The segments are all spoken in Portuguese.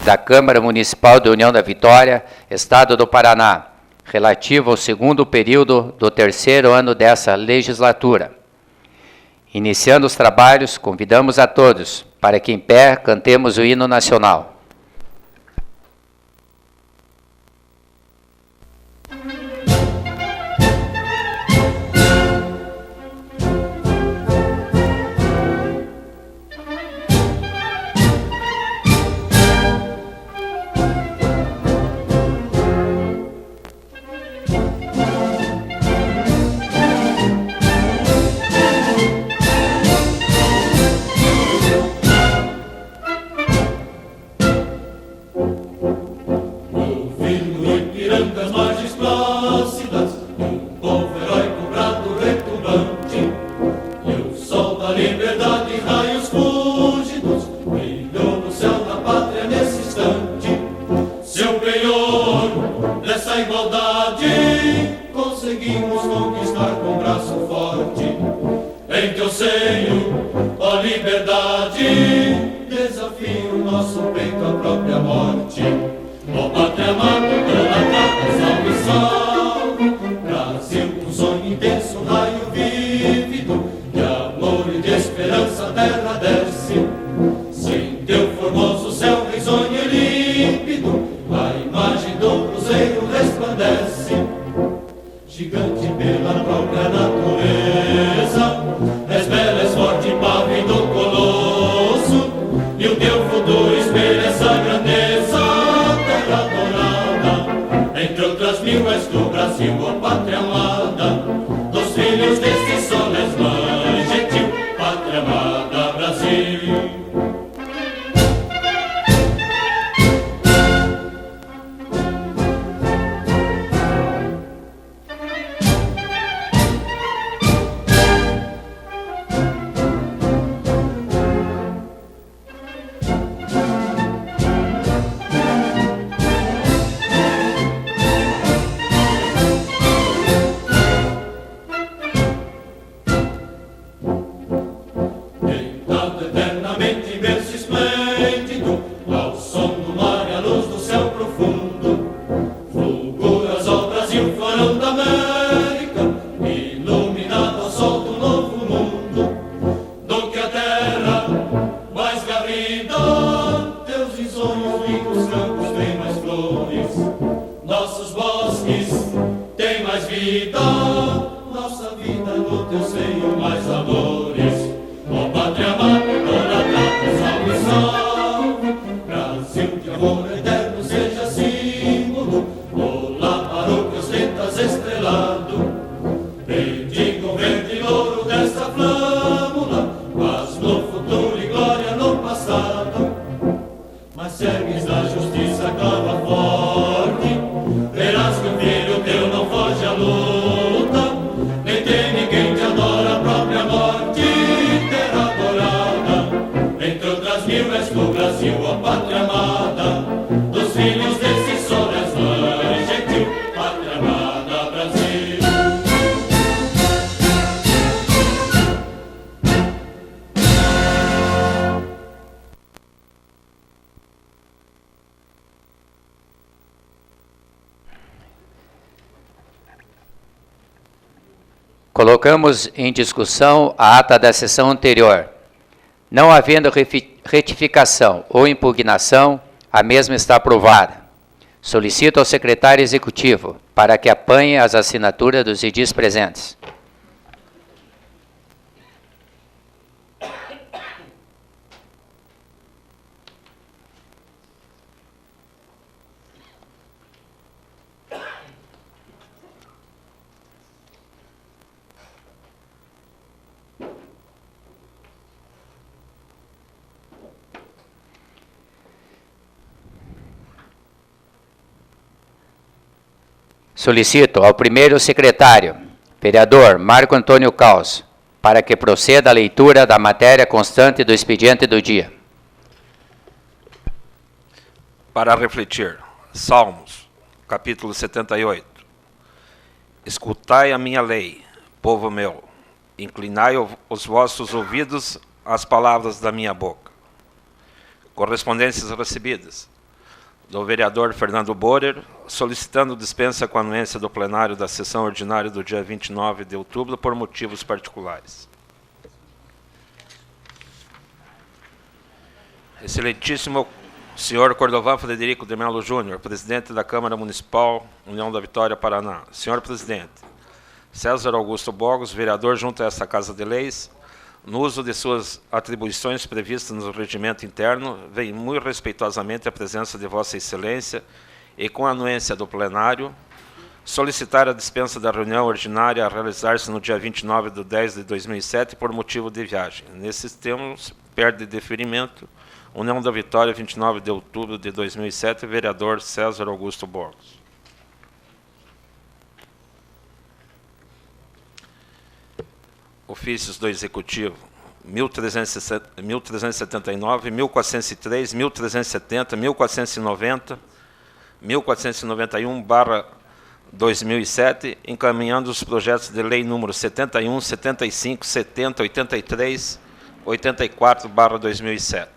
da Câmara Municipal de União da Vitória, Estado do Paraná, relativo ao segundo período do terceiro ano dessa legislatura. Iniciando os trabalhos, convidamos a todos para que em pé cantemos o hino nacional. Colocamos em discussão a ata da sessão anterior. Não havendo retificação ou impugnação, a mesma está aprovada. Solicito ao secretário executivo para que apanhe as assinaturas dos edis presentes. Solicito ao primeiro secretário, vereador Marco Antônio Caos, para que proceda a leitura da matéria constante do expediente do dia. Para refletir, Salmos, capítulo 78. Escutai a minha lei, povo meu, inclinai os vossos ouvidos às palavras da minha boca. Correspondências recebidas. do vereador Fernando Borer, solicitando dispensa com a anuência do plenário da sessão ordinária do dia 29 de outubro por motivos particulares. Excelentíssimo senhor Cordovan Frederico de Melo Júnior, presidente da Câmara Municipal União da Vitória, Paraná. Senhor presidente, César Augusto Bogos, vereador junto a esta Casa de Leis, no uso de suas atribuições previstas no regimento interno, vem muito respeitosamente a presença de Vossa Excelência e, com a anuência do plenário, solicitar a dispensa da reunião ordinária a realizar-se no dia 29 de 10 de 2007 por motivo de viagem. Nesses termos, perde deferimento, União da Vitória, 29 de outubro de 2007, vereador César Augusto Bogos. Ofícios do Executivo 1379, 1403, 1370, 1490, 1491/2007, encaminhando os projetos de lei número 71, 75, 70, 83, 84/2007.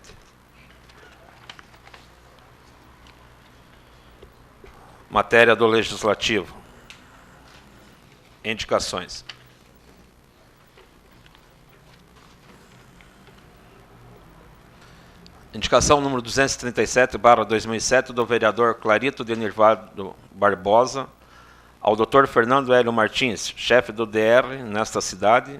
Matéria do Legislativo. Indicações. Indicação número 237/2007 do vereador Clarito de Nirvaldo Barbosa ao Dr. Fernando Hélio Martins, chefe do DR nesta cidade,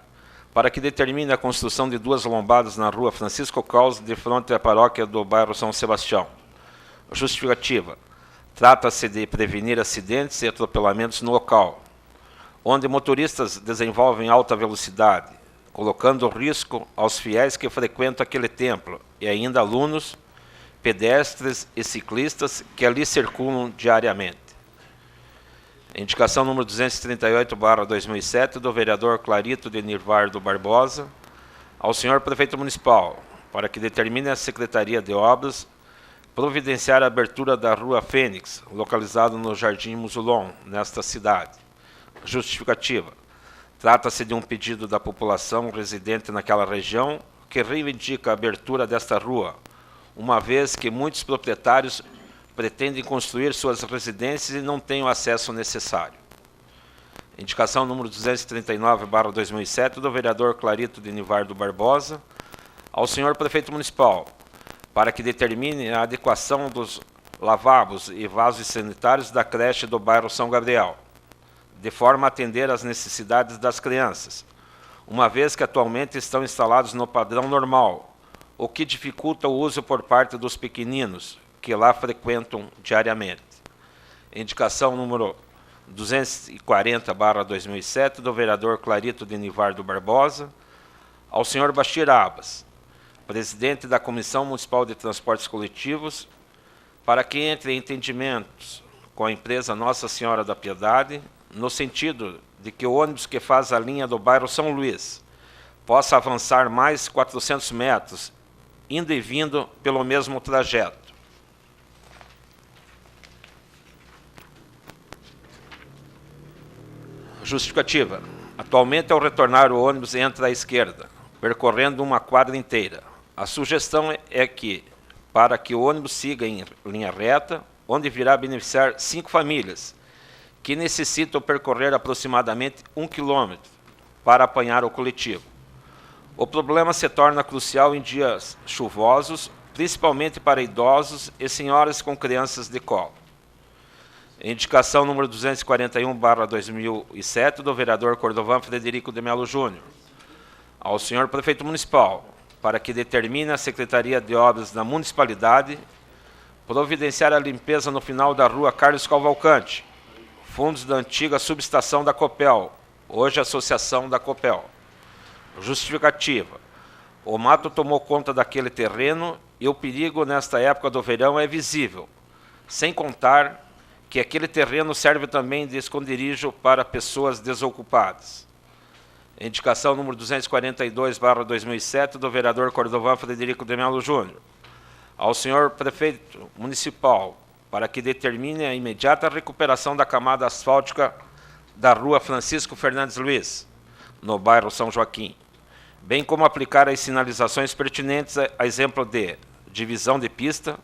para que determine a construção de 2 lombadas na rua Francisco Caus, de frente à paróquia do bairro São Sebastião. Justificativa. Trata-se de prevenir acidentes e atropelamentos no local, onde motoristas desenvolvem alta velocidade, colocando risco aos fiéis que frequentam aquele templo e ainda alunos, pedestres e ciclistas que ali circulam diariamente. Indicação número 238/2007 do vereador Clarito de Nirvaldo Barbosa ao senhor prefeito municipal, para que determine a Secretaria de Obras providenciar a abertura da Rua Fênix, localizada no Jardim Musulon, nesta cidade. Justificativa. Trata-se de um pedido da população residente naquela região que reivindica a abertura desta rua, uma vez que muitos proprietários pretendem construir suas residências e não têm o acesso necessário. Indicação número 239/2007 do vereador Clarito de Nirvaldo Barbosa ao senhor prefeito municipal, para que determine a adequação dos lavabos e vasos sanitários da creche do bairro São Gabriel, de forma a atender às necessidades das crianças, uma vez que atualmente estão instalados no padrão normal, o que dificulta o uso por parte dos pequeninos, que lá frequentam diariamente. Indicação número 240/2007 do vereador Clarito de Nirvaldo Barbosa ao senhor Bashir Abbas, presidente da Comissão Municipal de Transportes Coletivos, para que entre em entendimentos com a empresa Nossa Senhora da Piedade, no sentido de que o ônibus que faz a linha do bairro São Luís possa avançar mais 400 metros, indo e vindo pelo mesmo trajeto. Justificativa. Atualmente, ao retornar, o ônibus entra à esquerda, percorrendo uma quadra inteira. A sugestão é que, para que o ônibus siga em linha reta, onde virá beneficiar 5 famílias, que necessitam percorrer aproximadamente 1 quilômetro para apanhar o coletivo. O problema se torna crucial em dias chuvosos, principalmente para idosos e senhoras com crianças de colo. Indicação número 241/2007 do vereador Cordovan Frederico de Melo Júnior ao senhor prefeito municipal, para que determine a Secretaria de Obras da Municipalidade providenciar a limpeza no final da rua Carlos Cavalcante, fundos da antiga subestação da Copel, hoje Associação da Copel. Justificativa. O mato tomou conta daquele terreno e o perigo nesta época do verão é visível, sem contar que aquele terreno serve também de esconderijo para pessoas desocupadas. Indicação número 242/2007 do vereador Cordovan Frederico de Melo Júnior ao senhor prefeito municipal, para que determine a imediata recuperação da camada asfáltica da rua Francisco Fernandes Luiz, no bairro São Joaquim, bem como aplicar as sinalizações pertinentes, a exemplo de divisão de pista,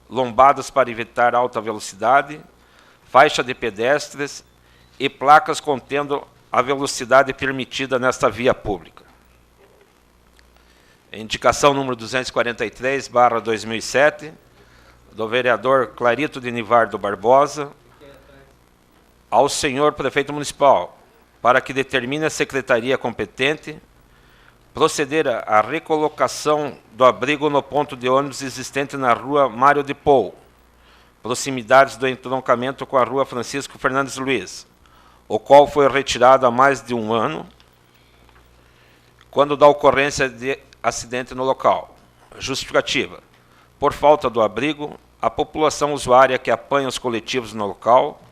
lombadas para evitar alta velocidade, faixa de pedestres e placas contendo a velocidade permitida nesta via pública. Indicação número 243/2007, do vereador Clarito de Nivardo Barbosa, ao senhor prefeito municipal, para que determine a secretaria competente proceder à recolocação do abrigo no ponto de ônibus existente na rua Mário de Pou, proximidades do entroncamento com a rua Francisco Fernandes Luiz, o qual foi retirado há mais de um ano, quando da ocorrência de acidente no local. Justificativa: por falta do abrigo, a população usuária que apanha os coletivos no local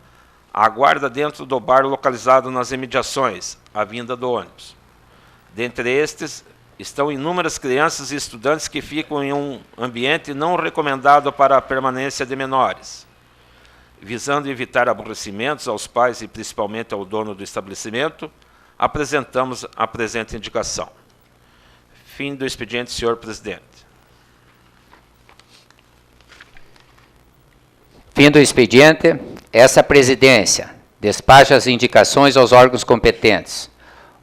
aguarda dentro do bar localizado nas imediações a vinda do ônibus. Dentre estes, estão inúmeras crianças e estudantes que ficam em um ambiente não recomendado para a permanência de menores. Visando evitar aborrecimentos aos pais e principalmente ao dono do estabelecimento, apresentamos a presente indicação. Fim do expediente, senhor presidente. Fim do expediente. Essa presidência despacha as indicações aos órgãos competentes.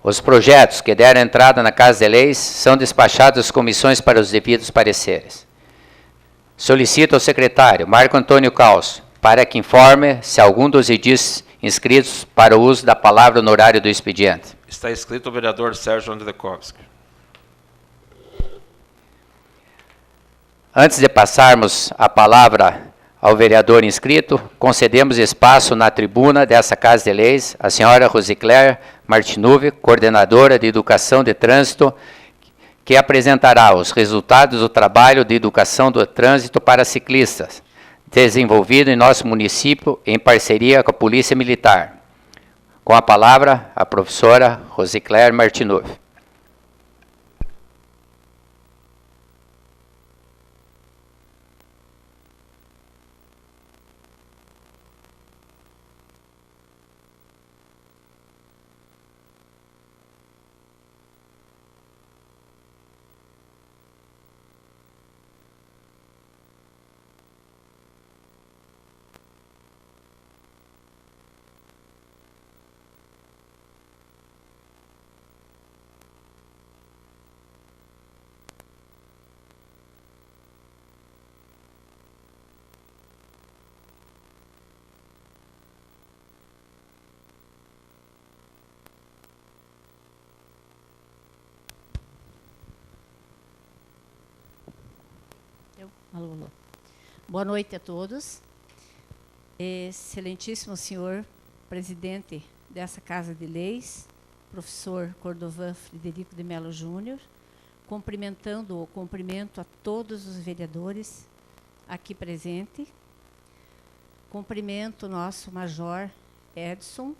Os projetos que deram entrada na Casa de Leis são despachados às comissões para os devidos pareceres. Solicito ao secretário Marco Antônio Caus para que informe se algum dos edis inscritos para o uso da palavra no horário do expediente. Está inscrito o vereador Sérgio Andrzejkowski. Antes de passarmos a palavra ao vereador inscrito, concedemos espaço na tribuna dessa Casa de Leis à senhora Rosicléia Martinuve, coordenadora de Educação de Trânsito, que apresentará os resultados do trabalho de educação do trânsito para ciclistas, desenvolvido em nosso município em parceria com a Polícia Militar. Com a palavra, a professora Rosicléia Martinuve. Alô, alô. Boa noite a todos. Excelentíssimo senhor presidente dessa Casa de Leis, professor Cordovan Frederico de Mello Júnior, cumprimento a todos os vereadores aqui presentes. Cumprimento o nosso major Edson,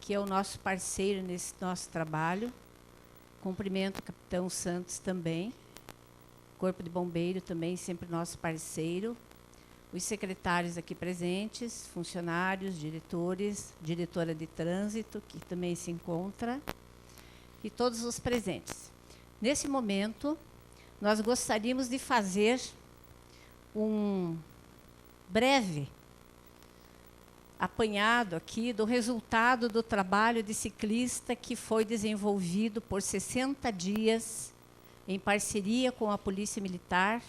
que é o nosso parceiro nesse nosso trabalho. Cumprimento o capitão Santos também. Corpo de Bombeiro também, sempre nosso parceiro. Os secretários aqui presentes, funcionários, diretores, diretora de trânsito, que também se encontra, e todos os presentes. Nesse momento, nós gostaríamos de fazer um breve apanhado aqui do resultado do trabalho de ciclista que foi desenvolvido por 60 dias em parceria com a Polícia Militar,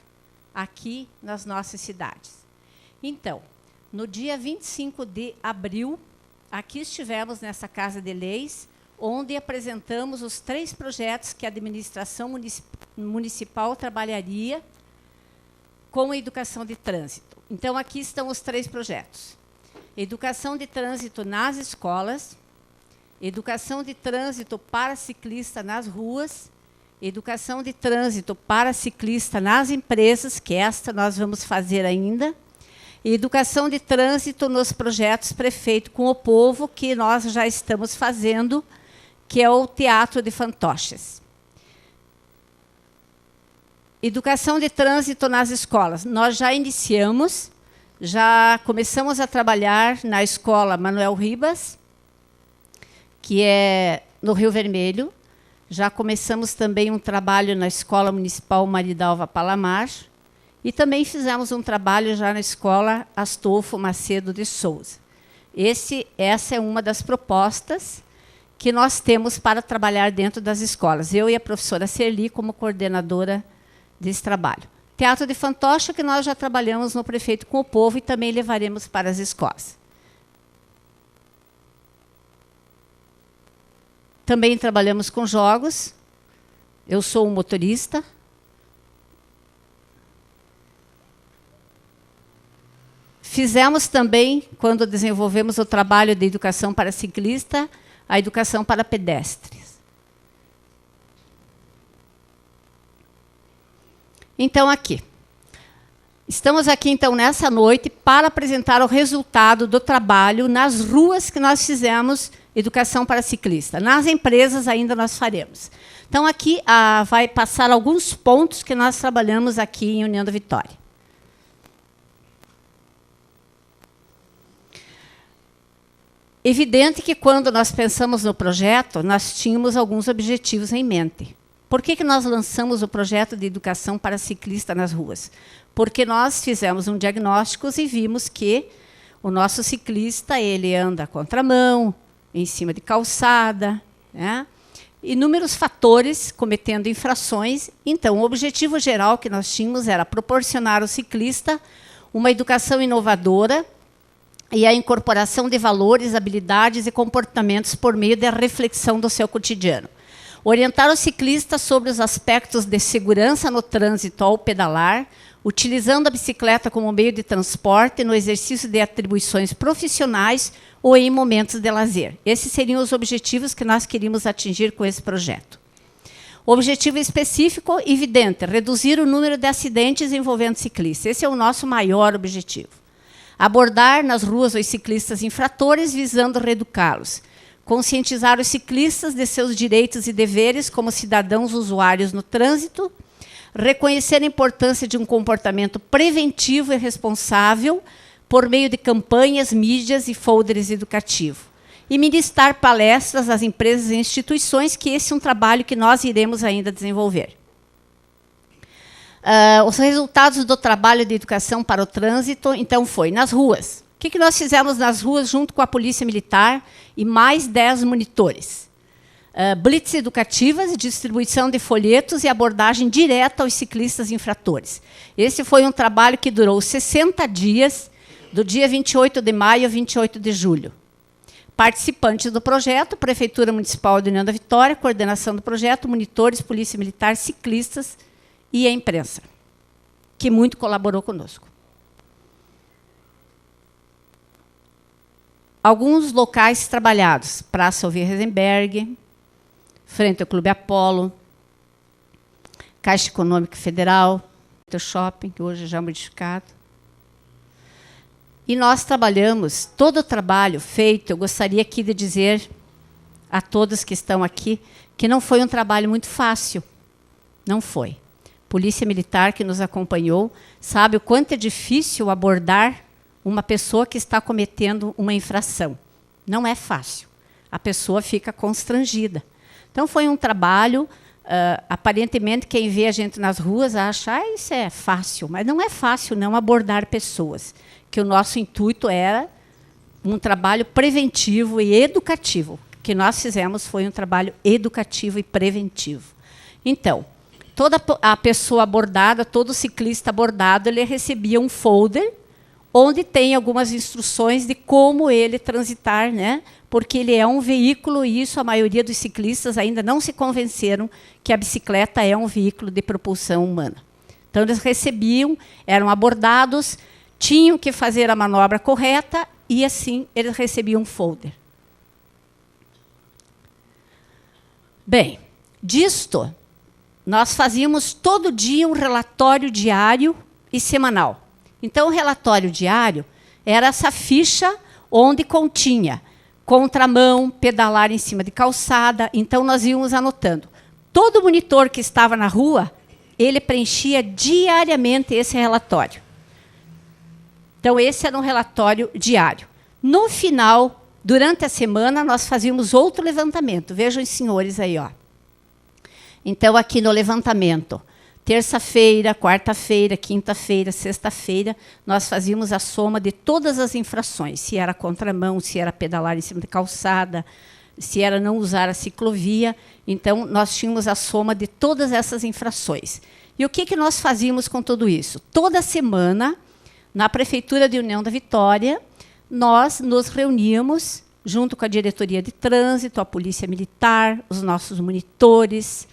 aqui nas nossas cidades. Então, no dia 25 de abril, aqui estivemos nessa Casa de Leis, onde apresentamos os 3 projetos que a administração municipal trabalharia com a educação de trânsito. Então, aqui estão os 3 projetos. Educação de trânsito nas escolas, educação de trânsito para ciclista nas ruas, educação de trânsito para ciclista nas empresas, que esta nós vamos fazer ainda, e educação de trânsito nos projetos Prefeito com o Povo, que nós já estamos fazendo, que é o Teatro de Fantoches. Educação de trânsito nas escolas. Nós já iniciamos, já começamos a trabalhar na escola Manuel Ribas, que é no Rio Vermelho. Já começamos também um trabalho na Escola Municipal Maridalva Palamar E também fizemos um trabalho já na escola Astolfo Macedo de Souza. Essa é uma das propostas que nós temos para trabalhar dentro das escolas. Eu e a professora Serli como coordenadora desse trabalho. Teatro de fantoche, que nós já trabalhamos no Prefeito com o Povo e também levaremos para as escolas. Também trabalhamos com jogos. Eu sou um motorista. Fizemos também, quando desenvolvemos o trabalho de educação para ciclista, a educação para pedestres. Então, aqui. Estamos aqui, então, nessa noite, para apresentar o resultado do trabalho nas ruas que nós fizemos educação para ciclista. Nas empresas ainda nós faremos. Então, aqui vai passar alguns pontos que nós trabalhamos aqui em União da Vitória. Evidente que, quando nós pensamos no projeto, nós tínhamos alguns objetivos em mente. Por que nós lançamos o projeto de educação para ciclista nas ruas? Porque nós fizemos um diagnóstico e vimos que o nosso ciclista ele anda à contramão, em cima de calçada, né? Inúmeros fatores cometendo infrações. Então, o objetivo geral que nós tínhamos era proporcionar ao ciclista uma educação inovadora e a incorporação de valores, habilidades e comportamentos por meio da reflexão do seu cotidiano. Orientar o ciclista sobre os aspectos de segurança no trânsito ao pedalar, utilizando a bicicleta como meio de transporte no exercício de atribuições profissionais ou em momentos de lazer. Esses seriam os objetivos que nós queríamos atingir com esse projeto. O objetivo específico, evidente, reduzir o número de acidentes envolvendo ciclistas. Esse é o nosso maior objetivo. Abordar nas ruas os ciclistas infratores, visando reeducá-los. Conscientizar os ciclistas de seus direitos e deveres como cidadãos usuários no trânsito. Reconhecer a importância de um comportamento preventivo e responsável por meio de campanhas, mídias e folders educativos. E ministrar palestras às empresas e instituições, que esse é um trabalho que nós iremos ainda desenvolver. Os resultados do trabalho de educação para o trânsito, então, foi nas ruas. O que nós fizemos nas ruas junto com a Polícia Militar e mais 10 monitores? Blitz educativas, distribuição de folhetos e abordagem direta aos ciclistas infratores. Esse foi um trabalho que durou 60 dias, do dia 28 de maio a 28 de julho. Participantes do projeto, Prefeitura Municipal de União da Vitória, coordenação do projeto, monitores, Polícia Militar, ciclistas e a imprensa, que muito colaborou conosco. Alguns locais trabalhados: Praça Alvir Rosenberg, frente ao Clube Apolo, Caixa Econômica Federal, Shopping, que hoje já é modificado. E nós trabalhamos, todo o trabalho feito, eu gostaria aqui de dizer a todos que estão aqui, que não foi um trabalho muito fácil. Não foi. Polícia Militar, que nos acompanhou, sabe o quanto é difícil abordar uma pessoa que está cometendo uma infração. Não é fácil. A pessoa fica constrangida. Então, foi um trabalho, aparentemente, quem vê a gente nas ruas acha que isso é fácil, mas não é fácil não abordar pessoas, que o nosso intuito era um trabalho preventivo e educativo. O que nós fizemos foi um trabalho educativo e preventivo. Então, toda a pessoa abordada, todo ciclista abordado, ele recebia um folder onde tem algumas instruções de como ele transitar, né? Porque ele é um veículo, e isso a maioria dos ciclistas ainda não se convenceram que a bicicleta é um veículo de propulsão humana. Então, eles recebiam, eram abordados, tinham que fazer a manobra correta e, assim, eles recebiam um folder. Bem, disto, nós fazíamos todo dia um relatório diário e semanal. Então, o relatório diário era essa ficha onde continha contramão, pedalar em cima de calçada. Então, nós íamos anotando. Todo monitor que estava na rua, ele preenchia diariamente esse relatório. Então, esse era um relatório diário. No final, durante a semana, nós fazíamos outro levantamento. Vejam os senhores aí, ó. Então, aqui no levantamento, terça-feira, quarta-feira, quinta-feira, sexta-feira, nós fazíamos a soma de todas as infrações, se era contramão, se era pedalar em cima de calçada, se era não usar a ciclovia. Então, nós tínhamos a soma de todas essas infrações. E o que nós fazíamos com tudo isso? Toda semana, na Prefeitura de União da Vitória, nós nos reuníamos, junto com a Diretoria de Trânsito, a Polícia Militar, os nossos monitores,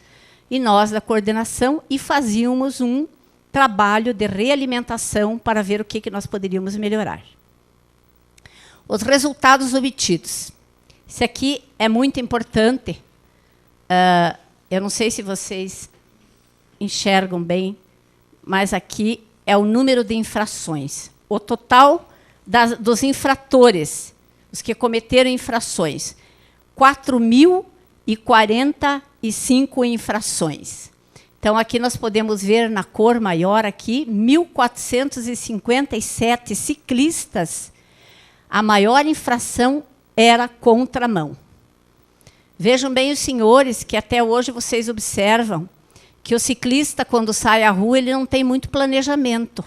e nós da coordenação, e fazíamos um trabalho de realimentação para ver o que nós poderíamos melhorar. Os resultados obtidos. Isso aqui é muito importante. Eu não sei se vocês enxergam bem, mas aqui é o número de infrações. O total dos infratores, os que cometeram infrações, 4.045 infrações. Então, aqui nós podemos ver na cor maior, aqui, 1.457 ciclistas. A maior infração era contramão. Vejam bem os senhores, que até hoje vocês observam que o ciclista, quando sai à rua, ele não tem muito planejamento.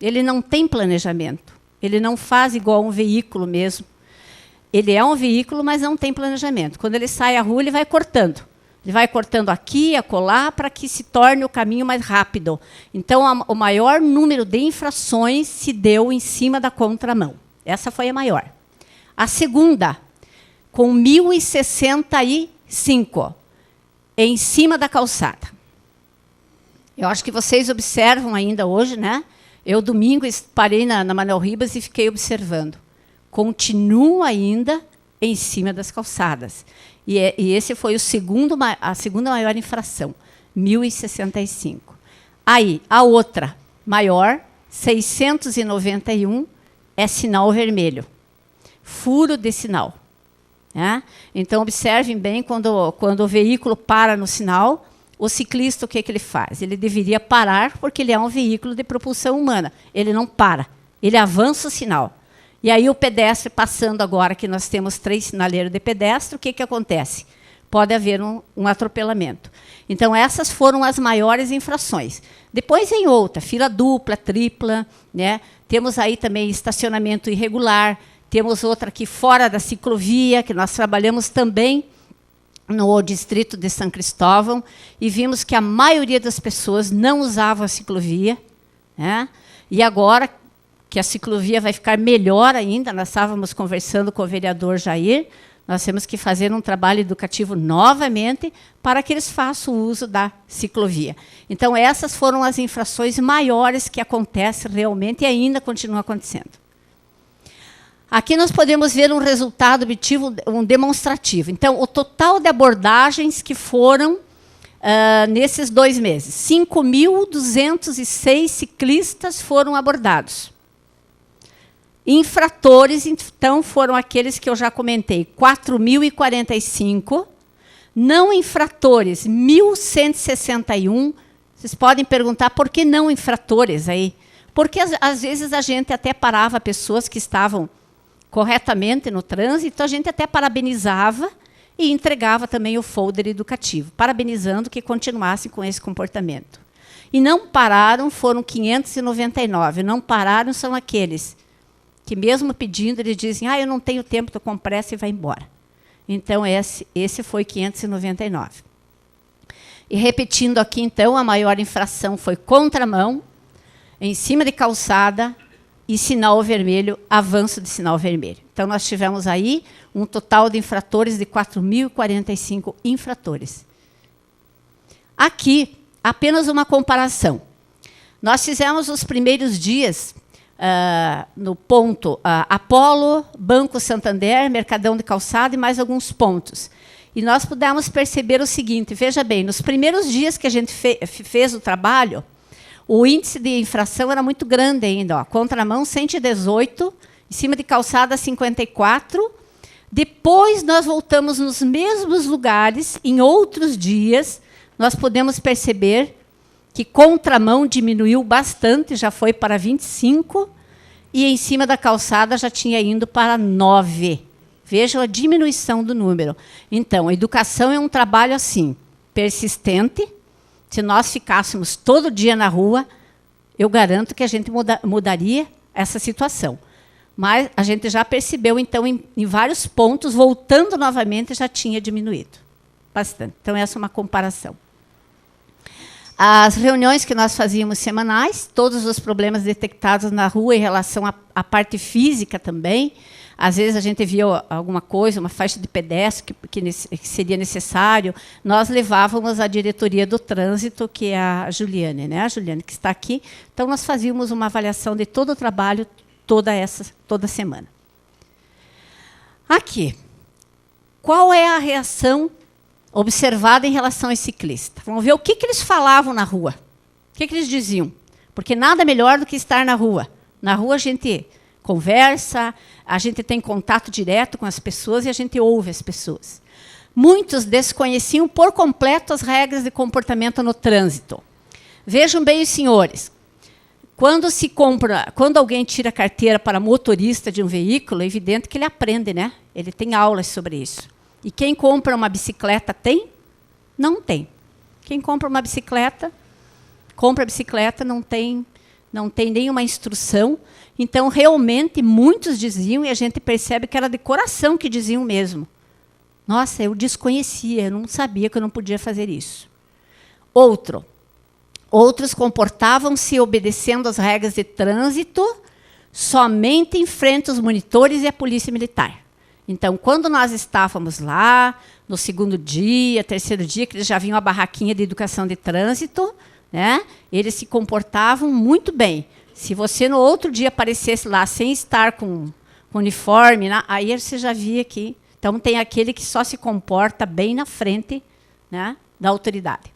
Ele não tem planejamento. Ele não faz igual um veículo mesmo. Ele é um veículo, mas não tem planejamento. Quando ele sai à rua, ele vai cortando. Ele vai cortando aqui, acolá, para que se torne o caminho mais rápido. Então, o maior número de infrações se deu em cima da contramão. Essa foi a maior. A segunda, com 1.065, em cima da calçada. Eu acho que vocês observam ainda hoje, né? Eu, domingo, parei na Manuel Ribas e fiquei observando. Continua ainda em cima das calçadas. E esse foi a segunda maior infração, 1.065. Aí, a outra maior, 691, é sinal vermelho. Furo de sinal. Né? Então, observem bem, quando o veículo para no sinal, o ciclista, o que ele faz? Ele deveria parar, porque ele é um veículo de propulsão humana. Ele não para, ele avança o sinal. E aí o pedestre passando agora, que nós temos 3 sinaleiros de pedestre, o que acontece? Pode haver um atropelamento. Então, essas foram as maiores infrações. Depois vem outra, fila dupla, tripla, né? Temos aí também estacionamento irregular, temos outra aqui fora da ciclovia, que nós trabalhamos também no distrito de São Cristóvão, e vimos que a maioria das pessoas não usava a ciclovia, né? E agora que a ciclovia vai ficar melhor ainda, nós estávamos conversando com o vereador Jair, nós temos que fazer um trabalho educativo novamente para que eles façam uso da ciclovia. Então, essas foram as infrações maiores que acontecem realmente e ainda continuam acontecendo. Aqui nós podemos ver um resultado obtido, um demonstrativo. Então, o total de abordagens que foram nesses 2 meses. 5.206 ciclistas foram abordados. Infratores, então, foram aqueles que eu já comentei, 4.045. Não infratores, 1.161. Vocês podem perguntar por que não infratores aí? Porque, às vezes, a gente até parava pessoas que estavam corretamente no trânsito, a gente até parabenizava e entregava também o folder educativo, parabenizando que continuassem com esse comportamento. E não pararam, foram 599. Não pararam são aqueles que, mesmo pedindo, eles dizem, eu não tenho tempo, estou com pressa, e vai embora. Então, esse foi 599. E repetindo aqui, então, a maior infração foi contramão, em cima de calçada e sinal vermelho, avanço de sinal vermelho. Então, nós tivemos aí um total de infratores de 4.045 infratores. Aqui, apenas uma comparação. Nós fizemos os primeiros dias no ponto Apolo, Banco Santander, Mercadão de Calçada e mais alguns pontos. E nós pudemos perceber o seguinte, veja bem, nos primeiros dias que a gente fez o trabalho, o índice de infração era muito grande ainda. Ó, contramão, 118, em cima de calçada, 54. Depois, nós voltamos nos mesmos lugares, em outros dias, nós podemos perceber que contramão diminuiu bastante, já foi para 25, e em cima da calçada já tinha ido para 9. Vejam a diminuição do número. Então, a educação é um trabalho assim, persistente, Se nós ficássemos todo dia na rua, eu garanto que a gente mudaria essa situação. Mas a gente já percebeu, então, em vários pontos, voltando novamente, já tinha diminuído bastante. Então, essa é uma comparação. As reuniões que nós fazíamos semanais, todos os problemas detectados na rua em relação à parte física também. Às vezes a gente via alguma coisa, uma faixa de pedestre que seria necessário, nós levávamos à diretoria do trânsito, que é a Juliane, né? A Juliane que está aqui. Então, nós fazíamos uma avaliação de todo o trabalho toda semana. Aqui. Qual é a reação observada em relação ao ciclista? Vamos ver o que eles falavam na rua. O que eles diziam? Porque nada melhor do que estar na rua. Na rua a gente conversa, a gente tem contato direto com as pessoas e a gente ouve as pessoas. Muitos desconheciam por completo as regras de comportamento no trânsito. Vejam bem, os senhores, quando alguém tira a carteira para motorista de um veículo, é evidente que ele aprende, né? Ele tem aulas sobre isso. E quem compra uma bicicleta tem? Não tem. Quem compra uma bicicleta, compra a bicicleta, não tem nenhuma instrução. Então, realmente, muitos diziam, e a gente percebe que era de coração que diziam mesmo. Nossa, eu desconhecia, eu não sabia que eu não podia fazer isso. Outros comportavam-se obedecendo às regras de trânsito somente em frente aos monitores e à polícia militar. Então, quando nós estávamos lá, no segundo dia, terceiro dia, que eles já vinham à barraquinha de educação de trânsito, né, eles se comportavam muito bem. Se você no outro dia aparecesse lá sem estar com uniforme, aí você já via que... Então, tem aquele que só se comporta bem na frente, né, da autoridade.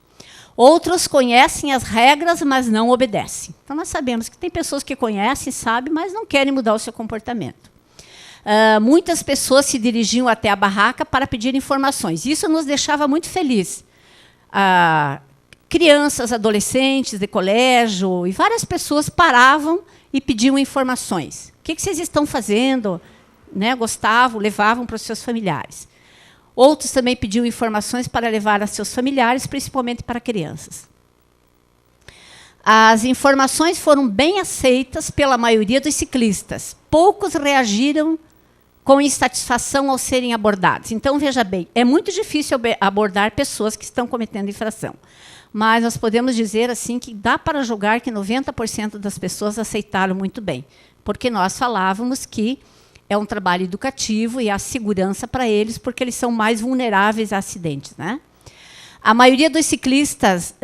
Outros conhecem as regras, mas não obedecem. Então, nós sabemos que tem pessoas que conhecem, sabem, mas não querem mudar o seu comportamento. Muitas pessoas se dirigiam até a barraca para pedir informações. Isso nos deixava muito felizes. Crianças, adolescentes de colégio e várias pessoas paravam e pediam informações. O que vocês estão fazendo? Né, gostavam, levavam para os seus familiares. Outros também pediam informações para levar a seus familiares, principalmente para crianças. As informações foram bem aceitas pela maioria dos ciclistas. Poucos reagiram com insatisfação ao serem abordados. Então, veja bem, é muito difícil abordar pessoas que estão cometendo infração. Mas nós podemos dizer assim que dá para julgar que 90% das pessoas aceitaram muito bem, porque nós falávamos que é um trabalho educativo e há segurança para eles, porque eles são mais vulneráveis a acidentes, né? A maioria dos ciclistas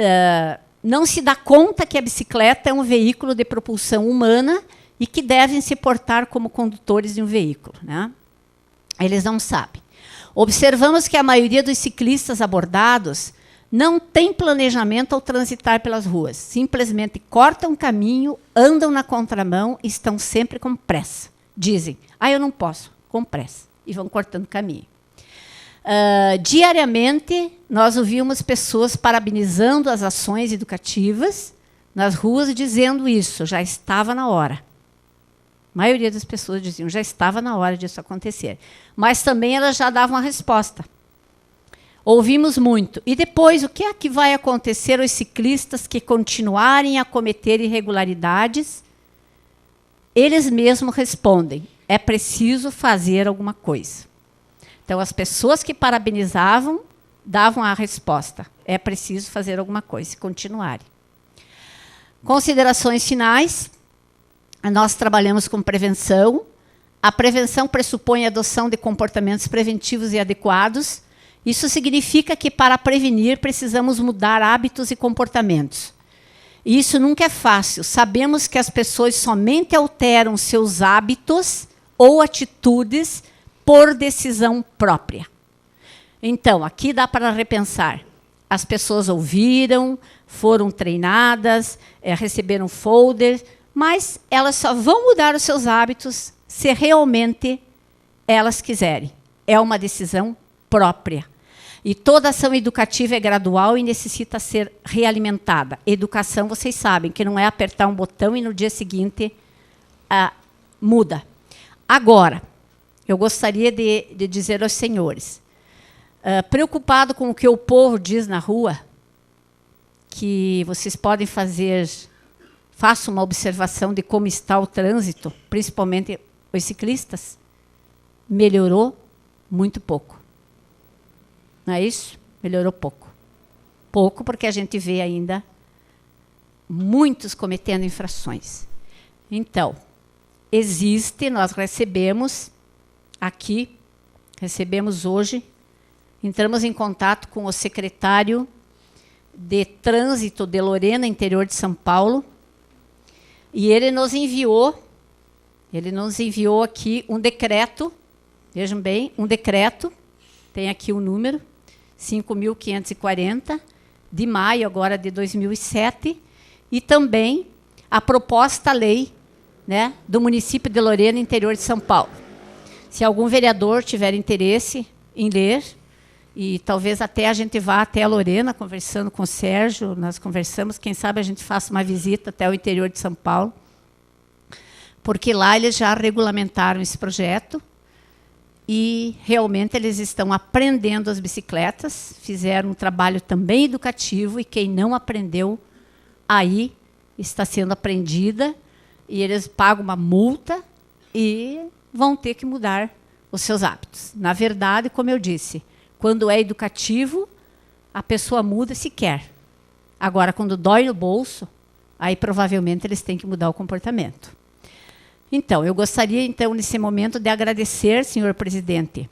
não se dá conta que a bicicleta é um veículo de propulsão humana e que devem se portar como condutores de um veículo, né? Eles não sabem. Observamos que a maioria dos ciclistas abordados não tem planejamento ao transitar pelas ruas. Simplesmente cortam o caminho, andam na contramão e estão sempre com pressa. Dizem, eu não posso, com pressa. E vão cortando caminho. Diariamente, nós ouvimos pessoas parabenizando as ações educativas nas ruas, dizendo isso, já estava na hora. A maioria das pessoas diziam, já estava na hora disso acontecer. Mas também elas já davam a resposta. Ouvimos muito. E depois, o que é que vai acontecer aos ciclistas que continuarem a cometer irregularidades? Eles mesmos respondem, é preciso fazer alguma coisa. Então, as pessoas que parabenizavam davam a resposta, é preciso fazer alguma coisa, e continuarem. Considerações finais. Nós trabalhamos com prevenção. A prevenção pressupõe a adoção de comportamentos preventivos e adequados. Isso significa que, para prevenir, precisamos mudar hábitos e comportamentos. E isso nunca é fácil. Sabemos que as pessoas somente alteram seus hábitos ou atitudes por decisão própria. Então, aqui dá para repensar. As pessoas ouviram, foram treinadas, receberam folders, mas elas só vão mudar os seus hábitos se realmente elas quiserem. É uma decisão própria. E toda ação educativa é gradual e necessita ser realimentada. Educação, vocês sabem, que não é apertar um botão e no dia seguinte muda. Agora, eu gostaria de dizer aos senhores, preocupado com o que o povo diz na rua, que vocês podem fazer, faça uma observação de como está o trânsito, principalmente os ciclistas, melhorou muito pouco. Não é isso? Melhorou pouco. Pouco porque a gente vê ainda muitos cometendo infrações. Então, nós recebemos aqui, recebemos hoje, entramos em contato com o secretário de Trânsito de Lorena, interior de São Paulo, e ele nos enviou aqui um decreto, vejam bem, um decreto, tem aqui o número, 5.540, de maio agora de 2007, e também a proposta-lei, né, do município de Lorena, interior de São Paulo. Se algum vereador tiver interesse em ler, e talvez até a gente vá até a Lorena, conversando com o Sérgio, nós conversamos, quem sabe a gente faça uma visita até o interior de São Paulo, porque lá eles já regulamentaram esse projeto, e realmente eles estão aprendendo as bicicletas, fizeram um trabalho também educativo, e quem não aprendeu, aí está sendo aprendida, e eles pagam uma multa e vão ter que mudar os seus hábitos. Na verdade, como eu disse, quando é educativo, a pessoa muda se quer. Agora, quando dói no bolso, aí provavelmente eles têm que mudar o comportamento. Então, eu gostaria, então, nesse momento, de agradecer, senhor presidente,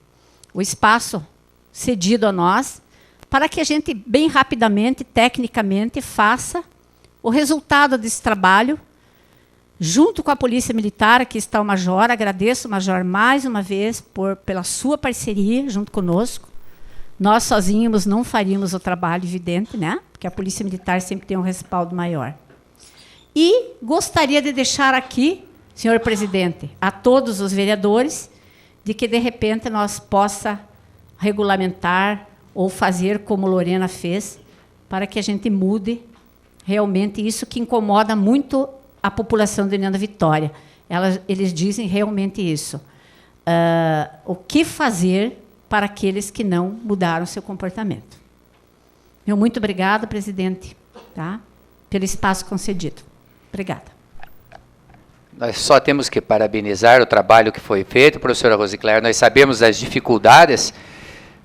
o espaço cedido a nós, para que a gente, bem rapidamente, tecnicamente, faça o resultado desse trabalho, junto com a Polícia Militar, aqui está o Major, agradeço, Major, mais uma vez, pela sua parceria junto conosco. Nós sozinhos não faríamos o trabalho, evidente, né? Porque a Polícia Militar sempre tem um respaldo maior. E gostaria de deixar aqui, senhor presidente, a todos os vereadores, de que, de repente, nós possa regulamentar ou fazer como Lorena fez, para que a gente mude realmente isso que incomoda muito a população de União da Vitória. Eles dizem realmente isso. O que fazer para aqueles que não mudaram seu comportamento? Muito obrigada, presidente, tá, pelo espaço concedido. Obrigada. Nós só temos que parabenizar o trabalho que foi feito, professora Rosicléia. Nós sabemos das dificuldades,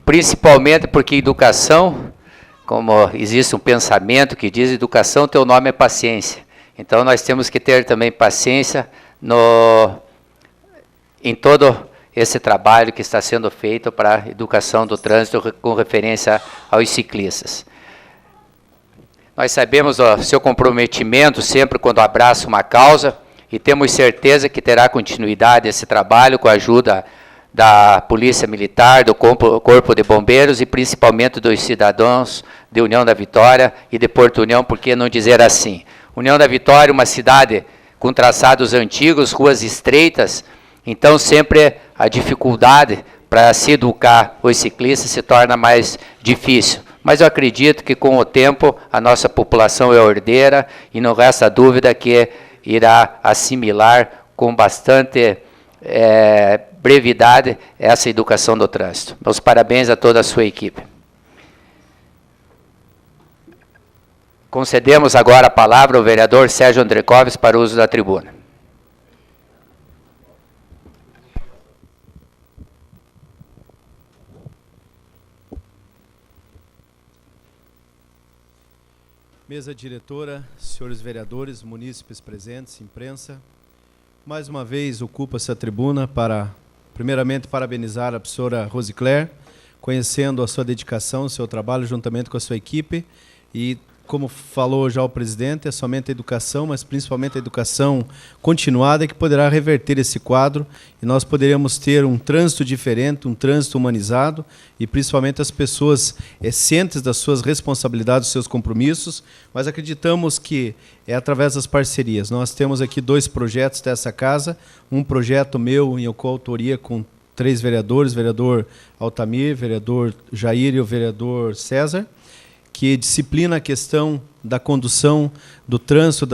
principalmente porque educação, como existe um pensamento que diz, educação, teu nome é paciência. Então, nós temos que ter também paciência em todo esse trabalho que está sendo feito para a educação do trânsito com referência aos ciclistas. Nós sabemos do seu comprometimento sempre quando abraça uma causa e temos certeza que terá continuidade esse trabalho com a ajuda da Polícia Militar, do Corpo de Bombeiros e principalmente dos cidadãos de União da Vitória e de Porto União, por que não dizer assim? União da Vitória, uma cidade com traçados antigos, ruas estreitas, então sempre a dificuldade para se educar os ciclistas se torna mais difícil. Mas eu acredito que com o tempo a nossa população é ordeira e não resta dúvida que irá assimilar com bastante brevidade essa educação do trânsito. Meus parabéns a toda a sua equipe. Concedemos agora a palavra ao vereador Sérgio Andrecoves para o uso da tribuna. Mesa diretora, senhores vereadores, munícipes presentes, imprensa, mais uma vez ocupo essa tribuna para, primeiramente, parabenizar a professora Rosicléia, conhecendo a sua dedicação, o seu trabalho juntamente com a sua equipe e, como falou já o presidente, é somente a educação, mas principalmente a educação continuada que poderá reverter esse quadro e nós poderemos ter um trânsito diferente, um trânsito humanizado e principalmente as pessoas cientes das suas responsabilidades, dos seus compromissos, mas acreditamos que é através das parcerias. Nós temos aqui 2 projetos dessa casa, um projeto meu em coautoria com 3 vereadores, vereador Altamir, vereador Jair e o vereador César, que disciplina a questão da condução do trânsito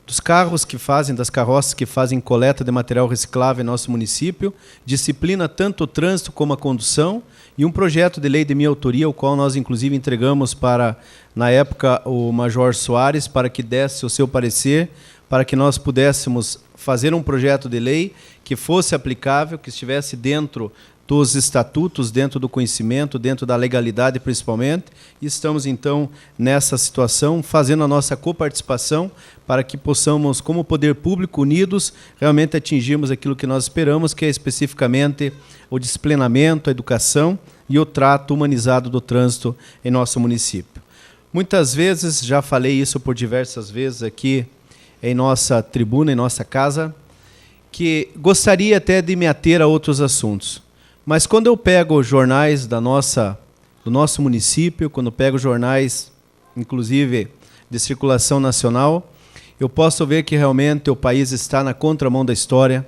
dos carros que fazem, das carroças que fazem coleta de material reciclável em nosso município, disciplina tanto o trânsito como a condução, e um projeto de lei de minha autoria, o qual nós inclusive entregamos para, na época, o Major Soares, para que desse o seu parecer, para que nós pudéssemos fazer um projeto de lei que fosse aplicável, que estivesse dentro dos estatutos, dentro do conhecimento, dentro da legalidade principalmente, e estamos então nessa situação, fazendo a nossa coparticipação para que possamos, como poder público, unidos, realmente atingirmos aquilo que nós esperamos, que é especificamente o disciplinamento, a educação e o trato humanizado do trânsito em nosso município. Muitas vezes, já falei isso por diversas vezes aqui em nossa tribuna, em nossa casa, que gostaria até de me ater a outros assuntos. Mas quando eu pego os jornais do nosso município, quando pego jornais, inclusive, de circulação nacional, eu posso ver que realmente o país está na contramão da história.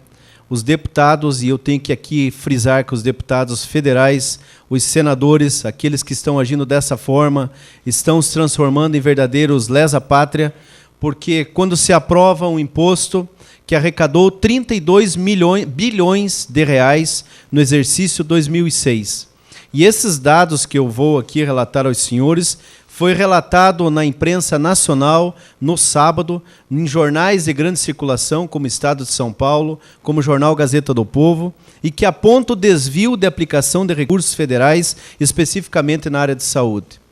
Os deputados, e eu tenho que aqui frisar que os deputados federais, os senadores, aqueles que estão agindo dessa forma, estão se transformando em verdadeiros lesa-pátria, porque quando se aprova um imposto que arrecadou 32 bilhões de reais no exercício 2006. E esses dados que eu vou aqui relatar aos senhores foi relatado na imprensa nacional no sábado, em jornais de grande circulação, como Estado de São Paulo, como o jornal Gazeta do Povo, e que aponta o desvio de aplicação de recursos federais, especificamente na área de saúde.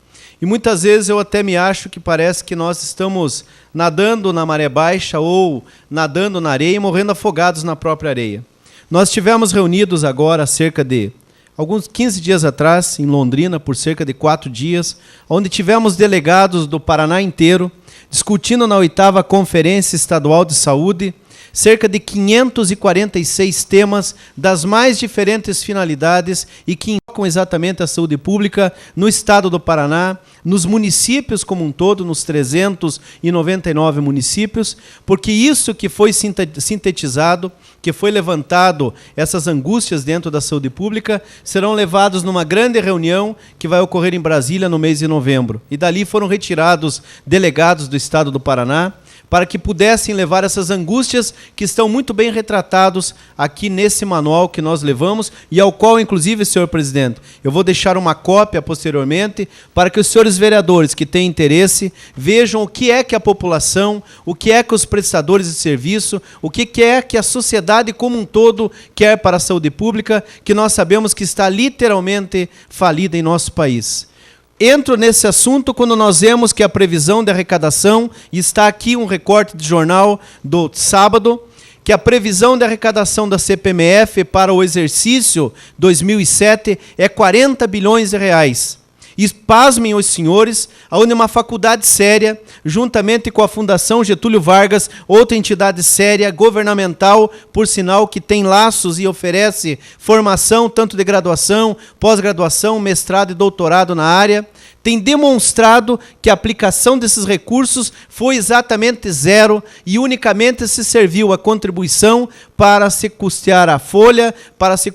E muitas vezes eu até me acho que parece que nós estamos nadando na maré baixa ou nadando na areia e morrendo afogados na própria areia. Nós estivemos reunidos agora, cerca de alguns 15 dias atrás, em Londrina, por cerca de 4 dias, onde tivemos delegados do Paraná inteiro, discutindo na 8ª Conferência Estadual de Saúde, cerca de 546 temas das mais diferentes finalidades e que tocam exatamente a saúde pública no estado do Paraná, nos municípios como um todo, nos 399 municípios, porque isso que foi sintetizado, que foi levantado, essas angústias dentro da saúde pública, serão levados numa grande reunião que vai ocorrer em Brasília no mês de novembro. E dali foram retirados delegados do estado do Paraná, para que pudessem levar essas angústias que estão muito bem retratados aqui nesse manual que nós levamos e ao qual, inclusive, senhor presidente, eu vou deixar uma cópia posteriormente para que os senhores vereadores que têm interesse vejam o que é que a população, o que é que os prestadores de serviço, o que é que a sociedade como um todo quer para a saúde pública, que nós sabemos que está literalmente falida em nosso país. Entro nesse assunto quando nós vemos que a previsão de arrecadação, e está aqui um recorte de jornal do sábado, que a previsão de arrecadação da CPMF para o exercício 2007 é 40 bilhões de reais. E pasmem os senhores, onde uma faculdade séria, juntamente com a Fundação Getúlio Vargas, outra entidade séria, governamental, por sinal, que tem laços e oferece formação tanto de graduação, pós-graduação, mestrado e doutorado na área, tem demonstrado que a aplicação desses recursos foi exatamente zero e unicamente se serviu a contribuição para se custear a folha, para se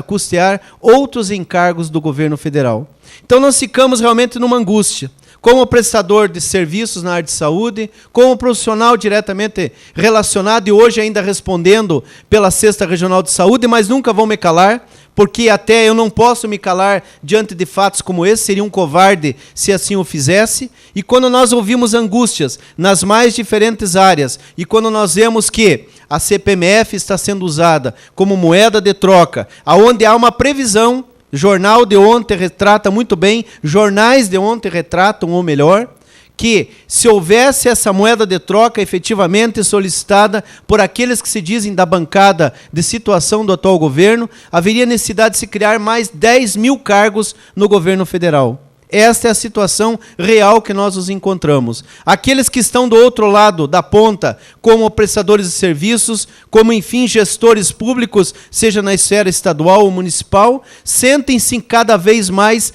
custear outros encargos do governo federal. Então nós ficamos realmente numa angústia, como prestador de serviços na área de saúde, como profissional diretamente relacionado e hoje ainda respondendo pela 6ª Regional de Saúde, mas nunca vou me calar, porque até eu não posso me calar diante de fatos como esse, seria um covarde se assim o fizesse. E quando nós ouvimos angústias nas mais diferentes áreas, e quando nós vemos que a CPMF está sendo usada como moeda de troca, aonde há uma previsão, jornal de ontem retrata muito bem, jornais de ontem retratam, ou melhor, que se houvesse essa moeda de troca efetivamente solicitada por aqueles que se dizem da bancada de situação do atual governo, haveria necessidade de se criar mais 10 mil cargos no governo federal. Esta é a situação real que nós nos encontramos. Aqueles que estão do outro lado da ponta, como prestadores de serviços, como, enfim, gestores públicos, seja na esfera estadual ou municipal, sentem-se cada vez mais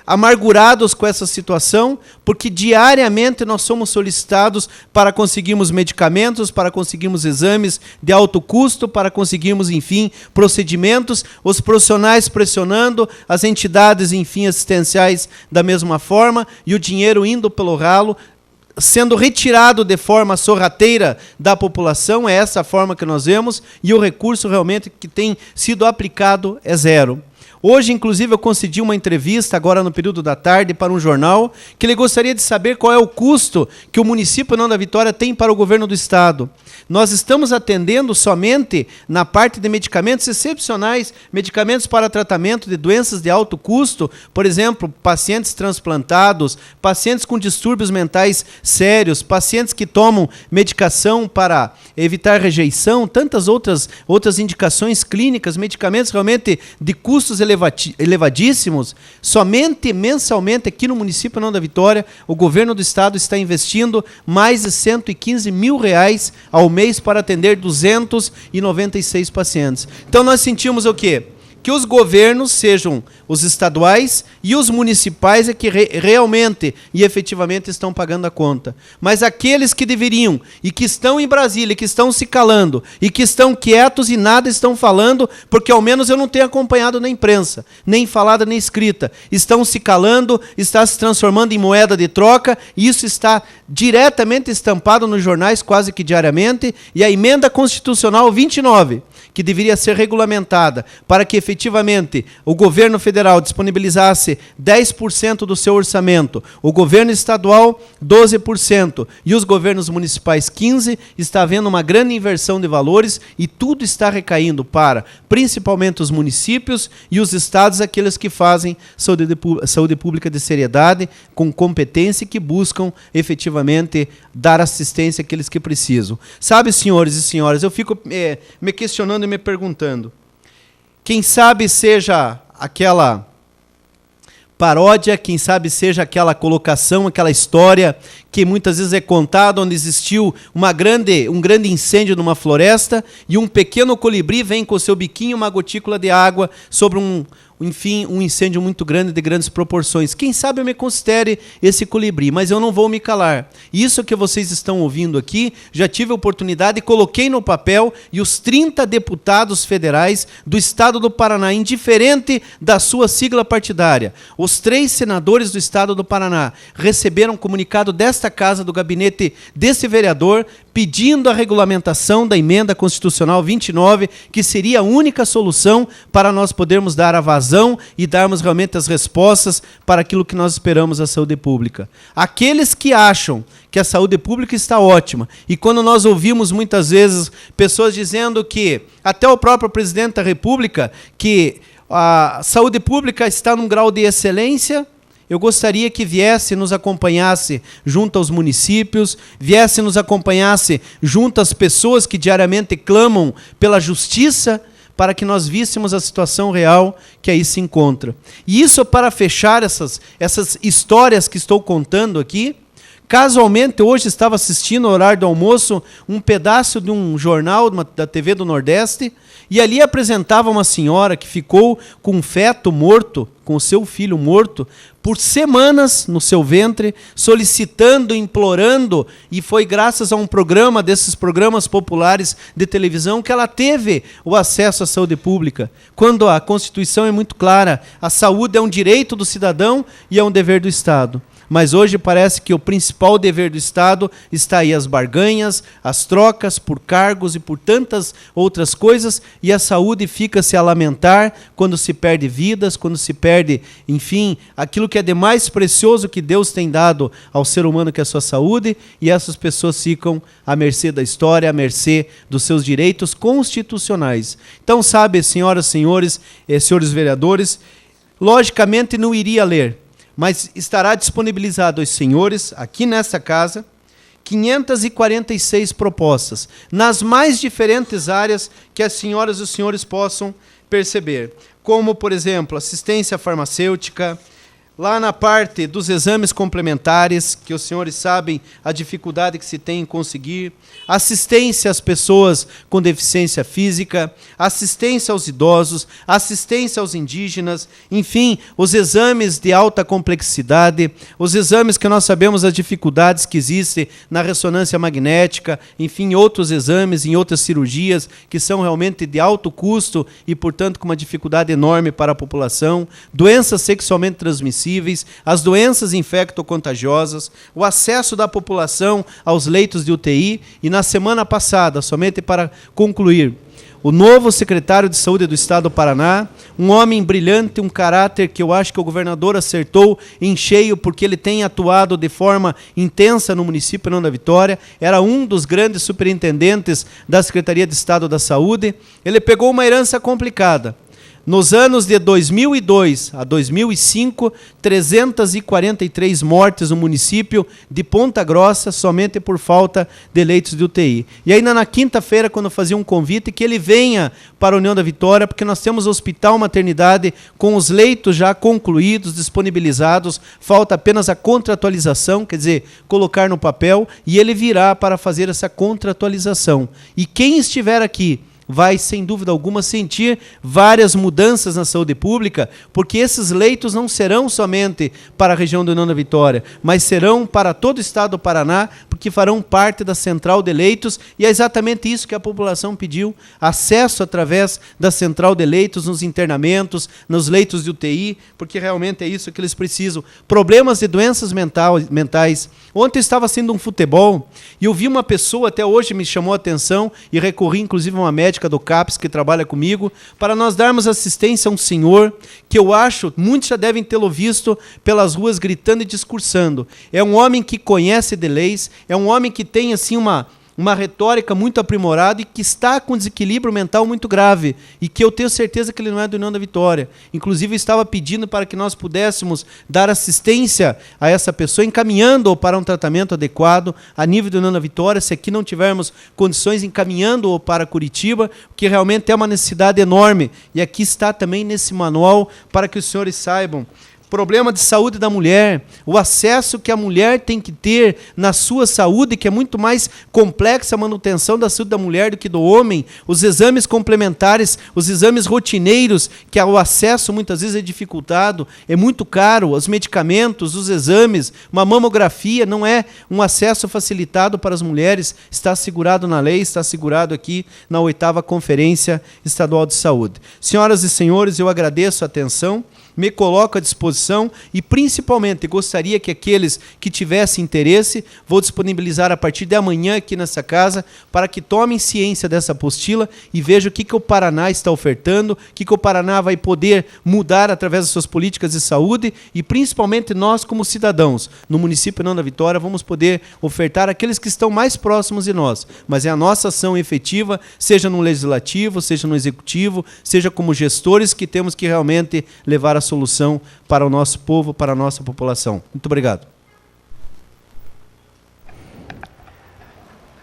amargurados com essa situação, porque diariamente nós somos solicitados para conseguirmos medicamentos, para conseguirmos exames de alto custo, para conseguirmos, enfim, procedimentos, os profissionais pressionando, as entidades, enfim, assistenciais da mesma forma, e o dinheiro indo pelo ralo, sendo retirado de forma sorrateira da população, é essa a forma que nós vemos, e o recurso realmente que tem sido aplicado é zero. Hoje, inclusive, eu concedi uma entrevista, agora no período da tarde, para um jornal, que ele gostaria de saber qual é o custo que o município União da Vitória tem para o governo do Estado. Nós estamos atendendo somente na parte de medicamentos excepcionais, medicamentos para tratamento de doenças de alto custo, por exemplo, pacientes transplantados, pacientes com distúrbios mentais sérios, pacientes que tomam medicação para evitar rejeição, tantas outras indicações clínicas, medicamentos realmente de custos elevadíssimos. Somente mensalmente aqui no município União da Vitória, o governo do Estado está investindo mais de R$115 mil ao mês para atender 296 pacientes. Então nós sentimos o quê? Que os governos, sejam os estaduais e os municipais, é que realmente e efetivamente estão pagando a conta. Mas aqueles que deveriam, e que estão em Brasília, que estão se calando, e que estão quietos e nada estão falando, porque ao menos eu não tenho acompanhado na imprensa, nem falada nem escrita, estão se calando, está se transformando em moeda de troca, e isso está diretamente estampado nos jornais quase que diariamente, e a emenda constitucional 29, que deveria ser regulamentada para que efetivamente o governo federal disponibilizasse 10% do seu orçamento, o governo estadual 12% e os governos municipais 15%, está havendo uma grande inversão de valores e tudo está recaindo para principalmente os municípios e os estados, aqueles que fazem saúde pública de seriedade, com competência e que buscam efetivamente dar assistência àqueles que precisam. Sabe, senhores e senhoras, eu fico me questionando e me perguntando, quem sabe seja aquela paródia, quem sabe seja aquela colocação, aquela história que muitas vezes é contada, onde existiu um grande incêndio numa floresta e um pequeno colibri vem com o seu biquinho, uma gotícula de água sobre um incêndio muito grande, de grandes proporções. Quem sabe eu me considere esse colibri, mas eu não vou me calar. Isso que vocês estão ouvindo aqui, já tive a oportunidade e coloquei no papel, e os 30 deputados federais do Estado do Paraná, indiferente da sua sigla partidária, os 3 senadores do Estado do Paraná, receberam um comunicado desta casa, do gabinete desse vereador, pedindo a regulamentação da emenda constitucional 29, que seria a única solução para nós podermos dar a vazão e darmos realmente as respostas para aquilo que nós esperamos da saúde pública. Aqueles que acham que a saúde pública está ótima, e quando nós ouvimos muitas vezes pessoas dizendo que, até o próprio presidente da República, que a saúde pública está num grau de excelência, eu gostaria que viesse e nos acompanhasse junto aos municípios, viesse e nos acompanhasse junto às pessoas que diariamente clamam pela justiça, para que nós víssemos a situação real que aí se encontra. E isso para fechar essas histórias que estou contando aqui. Casualmente, hoje estava assistindo, no horário do almoço, um pedaço de um jornal da TV do Nordeste, e ali apresentava uma senhora que ficou com um feto morto, com o seu filho morto, por semanas no seu ventre, solicitando, implorando, e foi graças a um programa, desses programas populares de televisão, que ela teve o acesso à saúde pública. Quando a Constituição é muito clara, a saúde é um direito do cidadão e é um dever do Estado. Mas hoje parece que o principal dever do Estado está aí as barganhas, as trocas por cargos e por tantas outras coisas, e a saúde fica-se a lamentar quando se perde vidas, quando se perde, enfim, aquilo que é de mais precioso que Deus tem dado ao ser humano, que é a sua saúde, e essas pessoas ficam à mercê da história, à mercê dos seus direitos constitucionais. Então, sabe, senhoras, senhores, senhores vereadores, logicamente não iria ler, mas estará disponibilizado aos senhores, aqui nessa casa, 546 propostas, nas mais diferentes áreas que as senhoras e os senhores possam perceber. Como, por exemplo, assistência farmacêutica, lá na parte dos exames complementares, que os senhores sabem a dificuldade que se tem em conseguir, assistência às pessoas com deficiência física, assistência aos idosos, assistência aos indígenas, enfim, os exames de alta complexidade, os exames que nós sabemos as dificuldades que existem na ressonância magnética, enfim, outros exames em outras cirurgias que são realmente de alto custo e, portanto, com uma dificuldade enorme para a população, doenças sexualmente transmissíveis, transmissíveis, as doenças infecto-contagiosas, o acesso da população aos leitos de UTI e, na semana passada, somente para concluir, o novo secretário de Saúde do Estado do Paraná, um homem brilhante, um caráter que eu acho que o governador acertou em cheio, porque ele tem atuado de forma intensa no município não da Vitória, era um dos grandes superintendentes da Secretaria de Estado da Saúde. Ele pegou uma herança complicada. Nos anos de 2002 a 2005, 343 mortes no município de Ponta Grossa, somente por falta de leitos de UTI. E ainda na quinta-feira, quando eu fazia um convite, que ele venha para a União da Vitória, porque nós temos hospital maternidade com os leitos já concluídos, disponibilizados, falta apenas a contratualização, quer dizer, colocar no papel, e ele virá para fazer essa contratualização. E quem estiver aqui vai, sem dúvida alguma, sentir várias mudanças na saúde pública, porque esses leitos não serão somente para a região do União da Vitória, mas serão para todo o estado do Paraná, porque farão parte da central de leitos, e é exatamente isso que a população pediu, acesso através da central de leitos, nos internamentos, nos leitos de UTI, porque realmente é isso que eles precisam. Problemas de doenças mentais. Ontem eu estava assistindo um futebol, e eu vi uma pessoa, até hoje me chamou a atenção, e recorri inclusive a uma médica do CAPS, que trabalha comigo, para nós darmos assistência a um senhor, que eu acho, muitos já devem tê-lo visto pelas ruas gritando e discursando. É um homem que conhece de leis, é um homem que tem assim uma retórica muito aprimorada e que está com desequilíbrio mental muito grave, e que eu tenho certeza que ele não é do União da Vitória. Inclusive, eu estava pedindo para que nós pudéssemos dar assistência a essa pessoa, encaminhando-o para um tratamento adequado a nível do União da Vitória, se aqui não tivermos condições, encaminhando-o para Curitiba, que realmente é uma necessidade enorme. E aqui está também nesse manual, para que os senhores saibam, problema de saúde da mulher, o acesso que a mulher tem que ter na sua saúde, que é muito mais complexa a manutenção da saúde da mulher do que do homem, os exames complementares, os exames rotineiros, que o acesso muitas vezes é dificultado, é muito caro, os medicamentos, os exames, uma mamografia não é um acesso facilitado para as mulheres, está assegurado na lei, está assegurado aqui na 8ª Conferência Estadual de Saúde. Senhoras e senhores, eu agradeço a atenção, me coloco à disposição e, principalmente, gostaria que aqueles que tivessem interesse, vou disponibilizar a partir de amanhã aqui nessa casa, para que tomem ciência dessa apostila e vejam o que o Paraná está ofertando, o que o Paraná vai poder mudar através das suas políticas de saúde e, principalmente, nós, como cidadãos, no município não da Vitória, vamos poder ofertar aqueles que estão mais próximos de nós. Mas é a nossa ação efetiva, seja no Legislativo, seja no Executivo, seja como gestores, que temos que realmente levar a solução para o nosso povo, para a nossa população. Muito obrigado.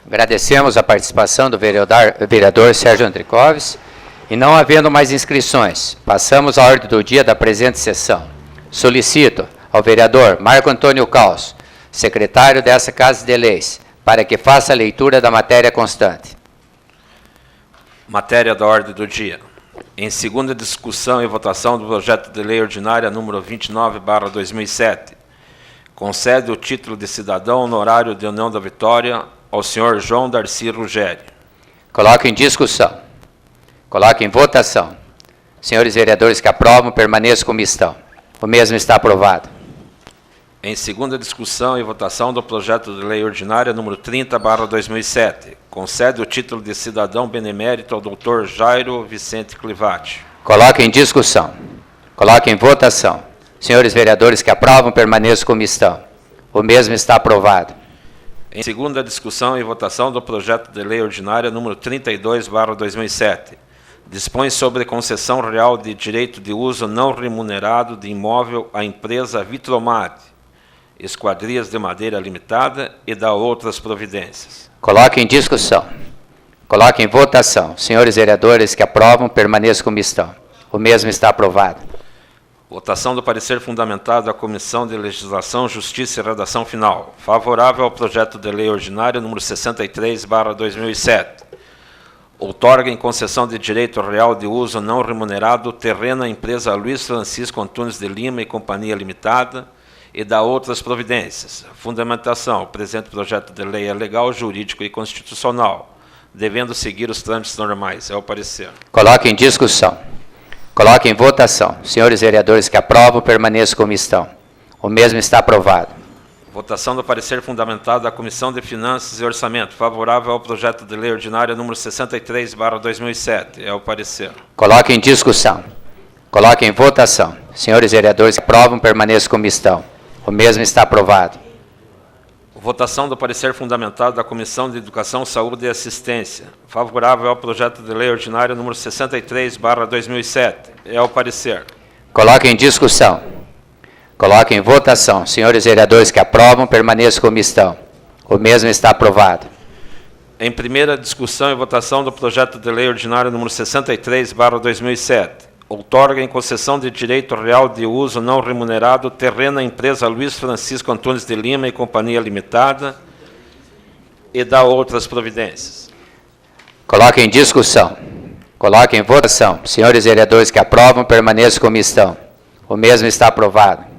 Agradecemos a participação do vereador Sérgio Andricoves. E não havendo mais inscrições, passamos à ordem do dia da presente sessão. Solicito ao vereador Marco Antônio Caos, secretário dessa Casa de Leis, para que faça a leitura da matéria constante. Matéria da ordem do dia. Em segunda discussão e votação do projeto de lei ordinária número 29/2007, concede o título de cidadão honorário de União da Vitória ao senhor João Darcy Ruggeri. Coloco em discussão. Coloco em votação. Senhores vereadores que aprovam, permaneçam como estão. O mesmo está aprovado. Em segunda discussão e votação do projeto de lei ordinária número 30/2007, concede o título de cidadão benemérito ao Dr. Jairo Vicente Clivati. Coloco em discussão. Coloco em votação. Senhores vereadores que aprovam, permaneçam como estão. O mesmo está aprovado. Em segunda discussão e votação do projeto de lei ordinária número 32/2007, dispõe sobre concessão real de direito de uso não remunerado de imóvel à empresa Vitromate, Esquadrias de Madeira Limitada, e dá outras providências. Coloque em discussão. Coloque em votação. Senhores vereadores que aprovam, permaneçam como estão. O mesmo está aprovado. Votação do parecer fundamentado da Comissão de Legislação, Justiça e Redação Final. Favorável ao projeto de lei ordinário número 63/2007. Outorga em concessão de direito real de uso não remunerado o terreno à empresa Luiz Francisco Antunes de Lima e Companhia Limitada, e dá outras providências. Fundamentação: o presente projeto de lei é legal, jurídico e constitucional, devendo seguir os trâmites normais. É o parecer. Coloque em discussão. Coloque em votação. Senhores vereadores que aprovam, permaneçam como estão. O mesmo está aprovado. Votação do parecer fundamentado da Comissão de Finanças e Orçamento, favorável ao projeto de lei ordinária número 63/2007. É o parecer. Coloque em discussão. Coloque em votação. Senhores vereadores que aprovam, permaneçam como estão. O mesmo está aprovado. Votação do parecer fundamentado da Comissão de Educação, Saúde e Assistência, favorável ao projeto de lei ordinário número 63/2007. É o parecer. Coloque em discussão. Coloque em votação. Senhores vereadores que aprovam, permaneçam como estão. O mesmo está aprovado. Em primeira discussão e votação do projeto de lei ordinário número 63/2007, outorga em concessão de direito real de uso não remunerado terreno à empresa Luiz Francisco Antunes de Lima e Companhia Limitada e dá outras providências. Coloque em discussão. Coloque em votação. Senhores vereadores que aprovam, permaneçam como estão. O mesmo está aprovado.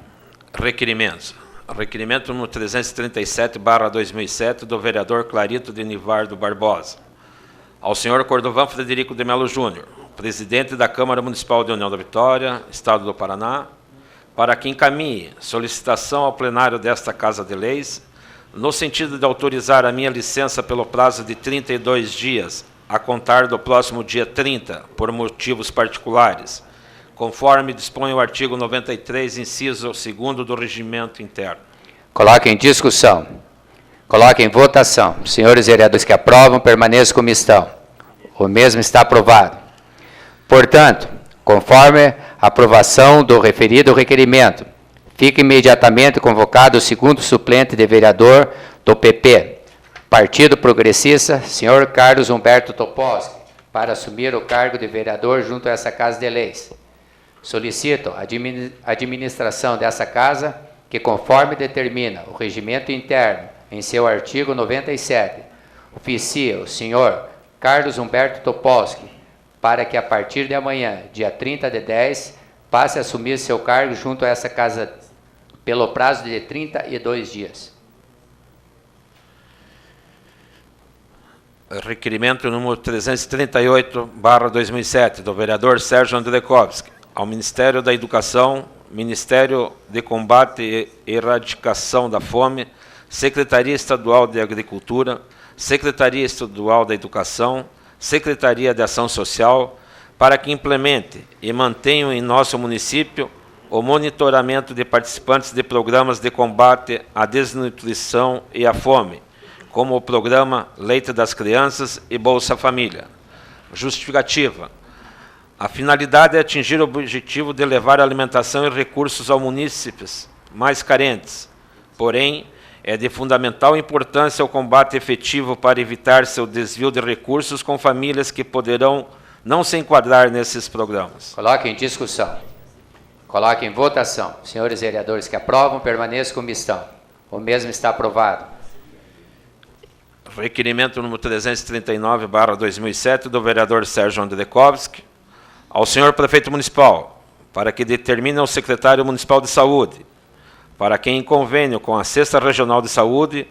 Requerimentos. Requerimento número 337/2007 do vereador Clarito de Nivardo Barbosa. Ao senhor Cordovan Frederico de Melo Júnior, presidente da Câmara Municipal de União da Vitória, Estado do Paraná, para que encaminhe solicitação ao plenário desta Casa de Leis, no sentido de autorizar a minha licença pelo prazo de 32 dias, a contar do próximo dia 30, por motivos particulares, conforme dispõe o artigo 93, inciso 2º do Regimento Interno. Coloque em discussão. Coloque em votação. Senhores vereadores que aprovam, permaneçam como estão. O mesmo está aprovado. Portanto, conforme a aprovação do referido requerimento, fica imediatamente convocado o segundo suplente de vereador do PP, Partido Progressista, senhor Carlos Humberto Toposki, para assumir o cargo de vereador junto a essa Casa de Leis. Solicito a administração dessa Casa que, conforme determina o regimento interno em seu artigo 97, oficie o senhor Carlos Humberto Toposki para que, a partir de amanhã, dia 30/10, passe a assumir seu cargo junto a essa Casa pelo prazo de 32 dias. Requerimento número 338/2007, do vereador Sérgio Andrekovski, ao Ministério da Educação, Ministério de Combate e Erradicação da Fome, Secretaria Estadual de Agricultura, Secretaria Estadual da Educação, Secretaria de Ação Social, para que implemente e mantenham em nosso município o monitoramento de participantes de programas de combate à desnutrição e à fome, como o programa Leite das Crianças e Bolsa Família. Justificativa. A finalidade é atingir o objetivo de levar alimentação e recursos aos munícipes mais carentes. Porém, é de fundamental importância o combate efetivo para evitar seu desvio de recursos com famílias que poderão não se enquadrar nesses programas. Coloque em discussão. Coloque em votação. Senhores vereadores que aprovam, permaneçam como estão. O mesmo está aprovado. Requerimento número 339/2007 do vereador Sérgio Andrekovski, ao senhor prefeito municipal, para que determine ao secretário municipal de saúde, para que, em convênio com a 6ª Regional de Saúde,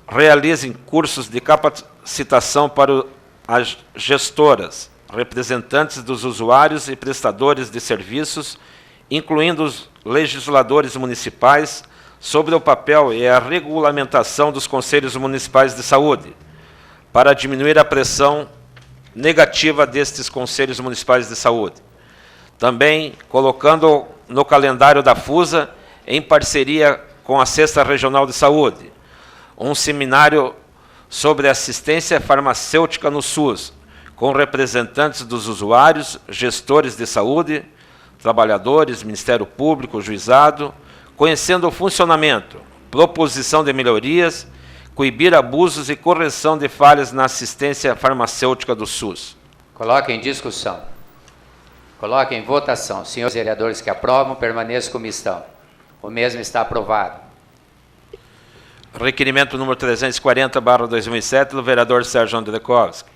realizem cursos de capacitação para as gestoras, representantes dos usuários e prestadores de serviços, incluindo os legisladores municipais, sobre o papel e a regulamentação dos conselhos municipais de saúde, para diminuir a pressão negativa destes conselhos municipais de saúde. Também colocando no calendário da FUSA, em parceria com a 6ª Regional de Saúde, um seminário sobre assistência farmacêutica no SUS, com representantes dos usuários, gestores de saúde, trabalhadores, Ministério Público, juizado, conhecendo o funcionamento, proposição de melhorias, coibir abusos e correção de falhas na assistência farmacêutica do SUS. Coloque em discussão. Coloque em votação. Senhores vereadores que aprovam, permaneçam como estão. O mesmo está aprovado. Requerimento número 340/2007 do vereador Sérgio Andrekovski,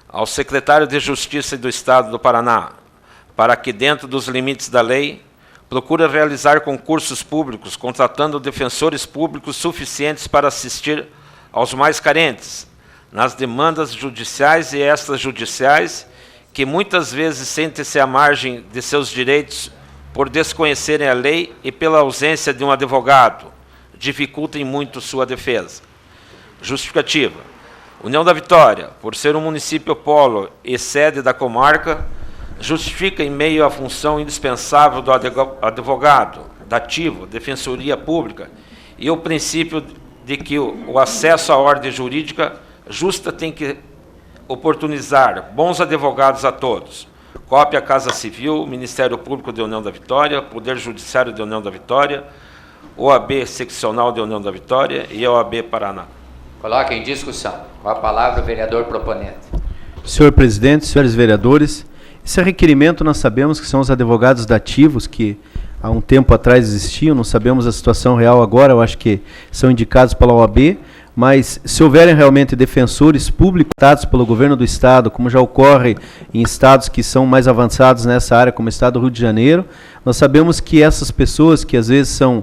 ao secretário de Justiça do Estado do Paraná, para que, dentro dos limites da lei, procure realizar concursos públicos, contratando defensores públicos suficientes para assistir aos mais carentes, nas demandas judiciais e extrajudiciais que muitas vezes sentem-se à margem de seus direitos por desconhecerem a lei e pela ausência de um advogado, dificultem muito sua defesa. Justificativa. União da Vitória, por ser um município polo e sede da comarca, justifica em meio à função indispensável do advogado, dativo, defensoria pública e o princípio de que o acesso à ordem jurídica justa tem que oportunizar bons advogados a todos. Cópia Casa Civil, Ministério Público de União da Vitória, Poder Judiciário de União da Vitória, OAB Seccional de União da Vitória e OAB Paraná. Coloque em discussão. Com a palavra o vereador proponente. Senhor presidente, senhores vereadores, esse requerimento nós sabemos que são os advogados dativos que há um tempo atrás existiam, não sabemos a situação real agora, eu acho que são indicados pela OAB, mas se houverem realmente defensores públicos dados pelo governo do estado, como já ocorre em estados que são mais avançados nessa área, como o estado do Rio de Janeiro, nós sabemos que essas pessoas que às vezes são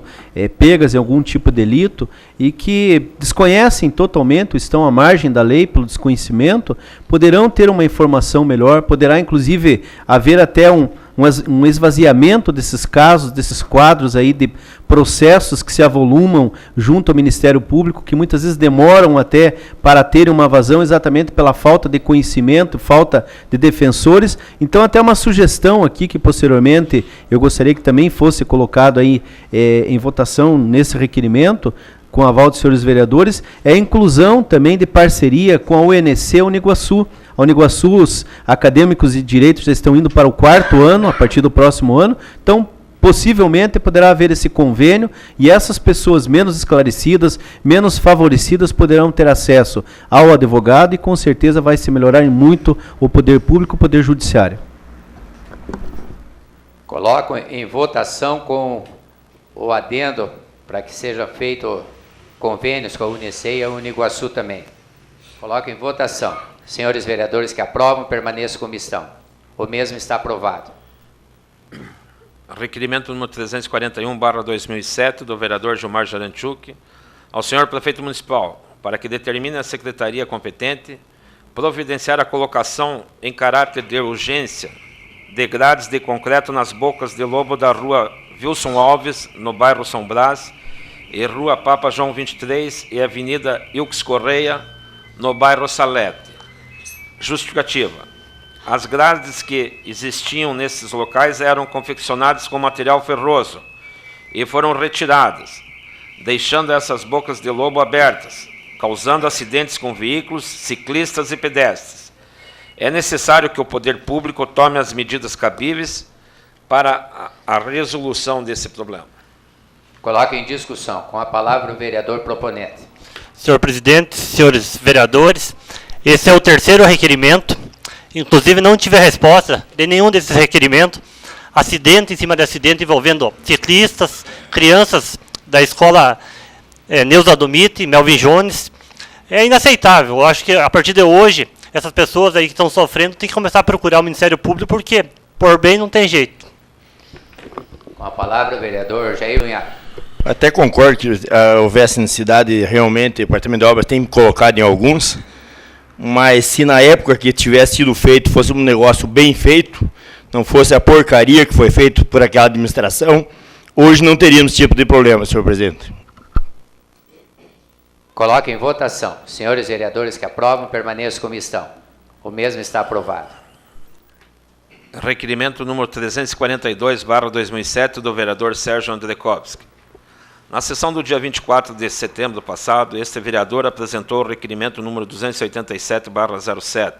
pegas em algum tipo de delito e que desconhecem totalmente, estão à margem da lei pelo desconhecimento, poderão ter uma informação melhor, poderá inclusive haver até um esvaziamento desses casos, desses quadros aí de processos que se avolumam junto ao Ministério Público, que muitas vezes demoram até para terem uma vazão exatamente pela falta de conhecimento, falta de defensores. Então, até uma sugestão aqui que posteriormente eu gostaria que também fosse colocado aí em votação nesse requerimento, com aval dos senhores vereadores, é a inclusão também de parceria com a UNC e a Uniguaçu. A Uniguaçu, os acadêmicos de direito já estão indo para o 4º ano, a partir do próximo ano, então possivelmente poderá haver esse convênio e essas pessoas menos esclarecidas, menos favorecidas poderão ter acesso ao advogado e com certeza vai se melhorar muito o poder público e o poder judiciário. Coloco em votação com o adendo para que seja feito convênios com a UNC e a Uniguaçu também. Coloco em votação. Senhores vereadores que aprovam, permaneçam como estão. O mesmo está aprovado. Requerimento número 341/2007, do vereador Gilmar Jaranchuk, ao senhor prefeito municipal, para que determine a secretaria competente providenciar a colocação em caráter de urgência de grades de concreto nas bocas de lobo da rua Wilson Alves, no bairro São Brás, e rua Papa João 23 e avenida Ilques Correia, no bairro Salete. Justificativa. As grades que existiam nesses locais eram confeccionadas com material ferroso e foram retiradas, deixando essas bocas de lobo abertas, causando acidentes com veículos, ciclistas e pedestres. É necessário que o poder público tome as medidas cabíveis para a resolução desse problema. Coloque em discussão. Com a palavra o vereador proponente. Senhor presidente, senhores vereadores, esse é o 3º requerimento. Inclusive não tive a resposta de nenhum desses requerimentos. Acidente em cima de acidente envolvendo ciclistas, crianças da escola Neuza Domite, Melvin Jones. É inaceitável. Eu acho que a partir de hoje, essas pessoas aí que estão sofrendo têm que começar a procurar o Ministério Público, porque por bem não tem jeito. Com a palavra o vereador Jair Unhac. Até concordo que houvesse necessidade, realmente, o Departamento de Obras tem colocado em alguns, mas se na época que tivesse sido feito fosse um negócio bem feito, não fosse a porcaria que foi feito por aquela administração, hoje não teríamos esse tipo de problema, senhor presidente. Coloque em votação. Senhores vereadores que aprovam, permaneçam como estão. O mesmo está aprovado. Requerimento número 342/2007, do vereador Sérgio Andrekovski. Na sessão do dia 24 de setembro passado, este vereador apresentou o requerimento número 287/07,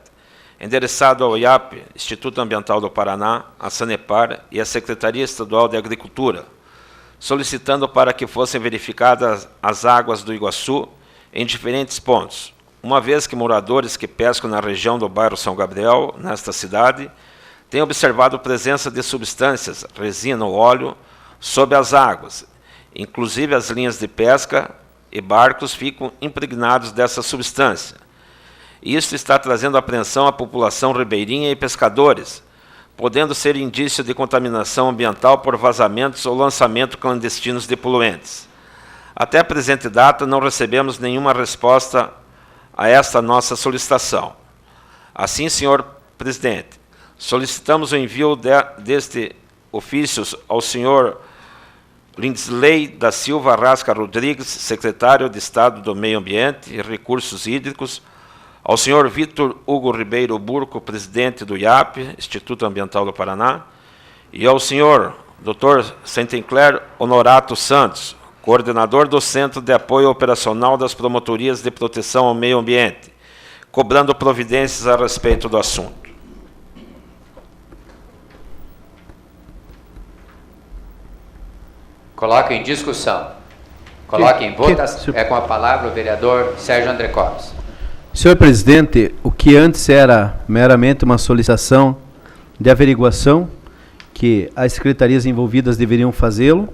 endereçado ao IAP, Instituto Ambiental do Paraná, a Sanepar e à Secretaria Estadual de Agricultura, solicitando para que fossem verificadas as águas do Iguaçu em diferentes pontos, uma vez que moradores que pescam na região do bairro São Gabriel, nesta cidade, têm observado a presença de substâncias, resina ou óleo, sob as águas. Inclusive as linhas de pesca e barcos ficam impregnados dessa substância. Isso está trazendo apreensão à população ribeirinha e pescadores, podendo ser indício de contaminação ambiental por vazamentos ou lançamento clandestinos de poluentes. Até a presente data não recebemos nenhuma resposta a esta nossa solicitação. Assim, senhor presidente, Solicitamos o envio deste ofício ao senhor Lindsley da Silva Rasca Rodrigues, secretário de Estado do Meio Ambiente e Recursos Hídricos, ao senhor Vitor Hugo Ribeiro Burco, presidente do IAP, Instituto Ambiental do Paraná, e ao senhor Dr. Saint-Clair Honorato Santos, coordenador do Centro de Apoio Operacional das Promotorias de Proteção ao Meio Ambiente, cobrando providências a respeito do assunto. Coloque em discussão. Coloque em votação. É com a palavra o vereador Sérgio André Copes. Senhor presidente, o que antes era meramente uma solicitação de averiguação, que as secretarias envolvidas deveriam fazê-lo,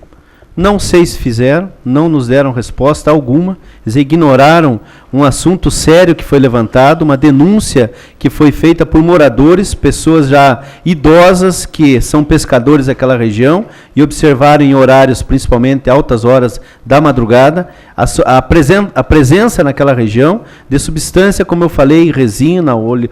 não sei se fizeram, não nos deram resposta alguma, eles ignoraram um assunto sério que foi levantado, uma denúncia que foi feita por moradores, pessoas já idosas que são pescadores daquela região e observaram em horários, principalmente altas horas da madrugada, a presença naquela região de substância, como eu falei, resina, óleo,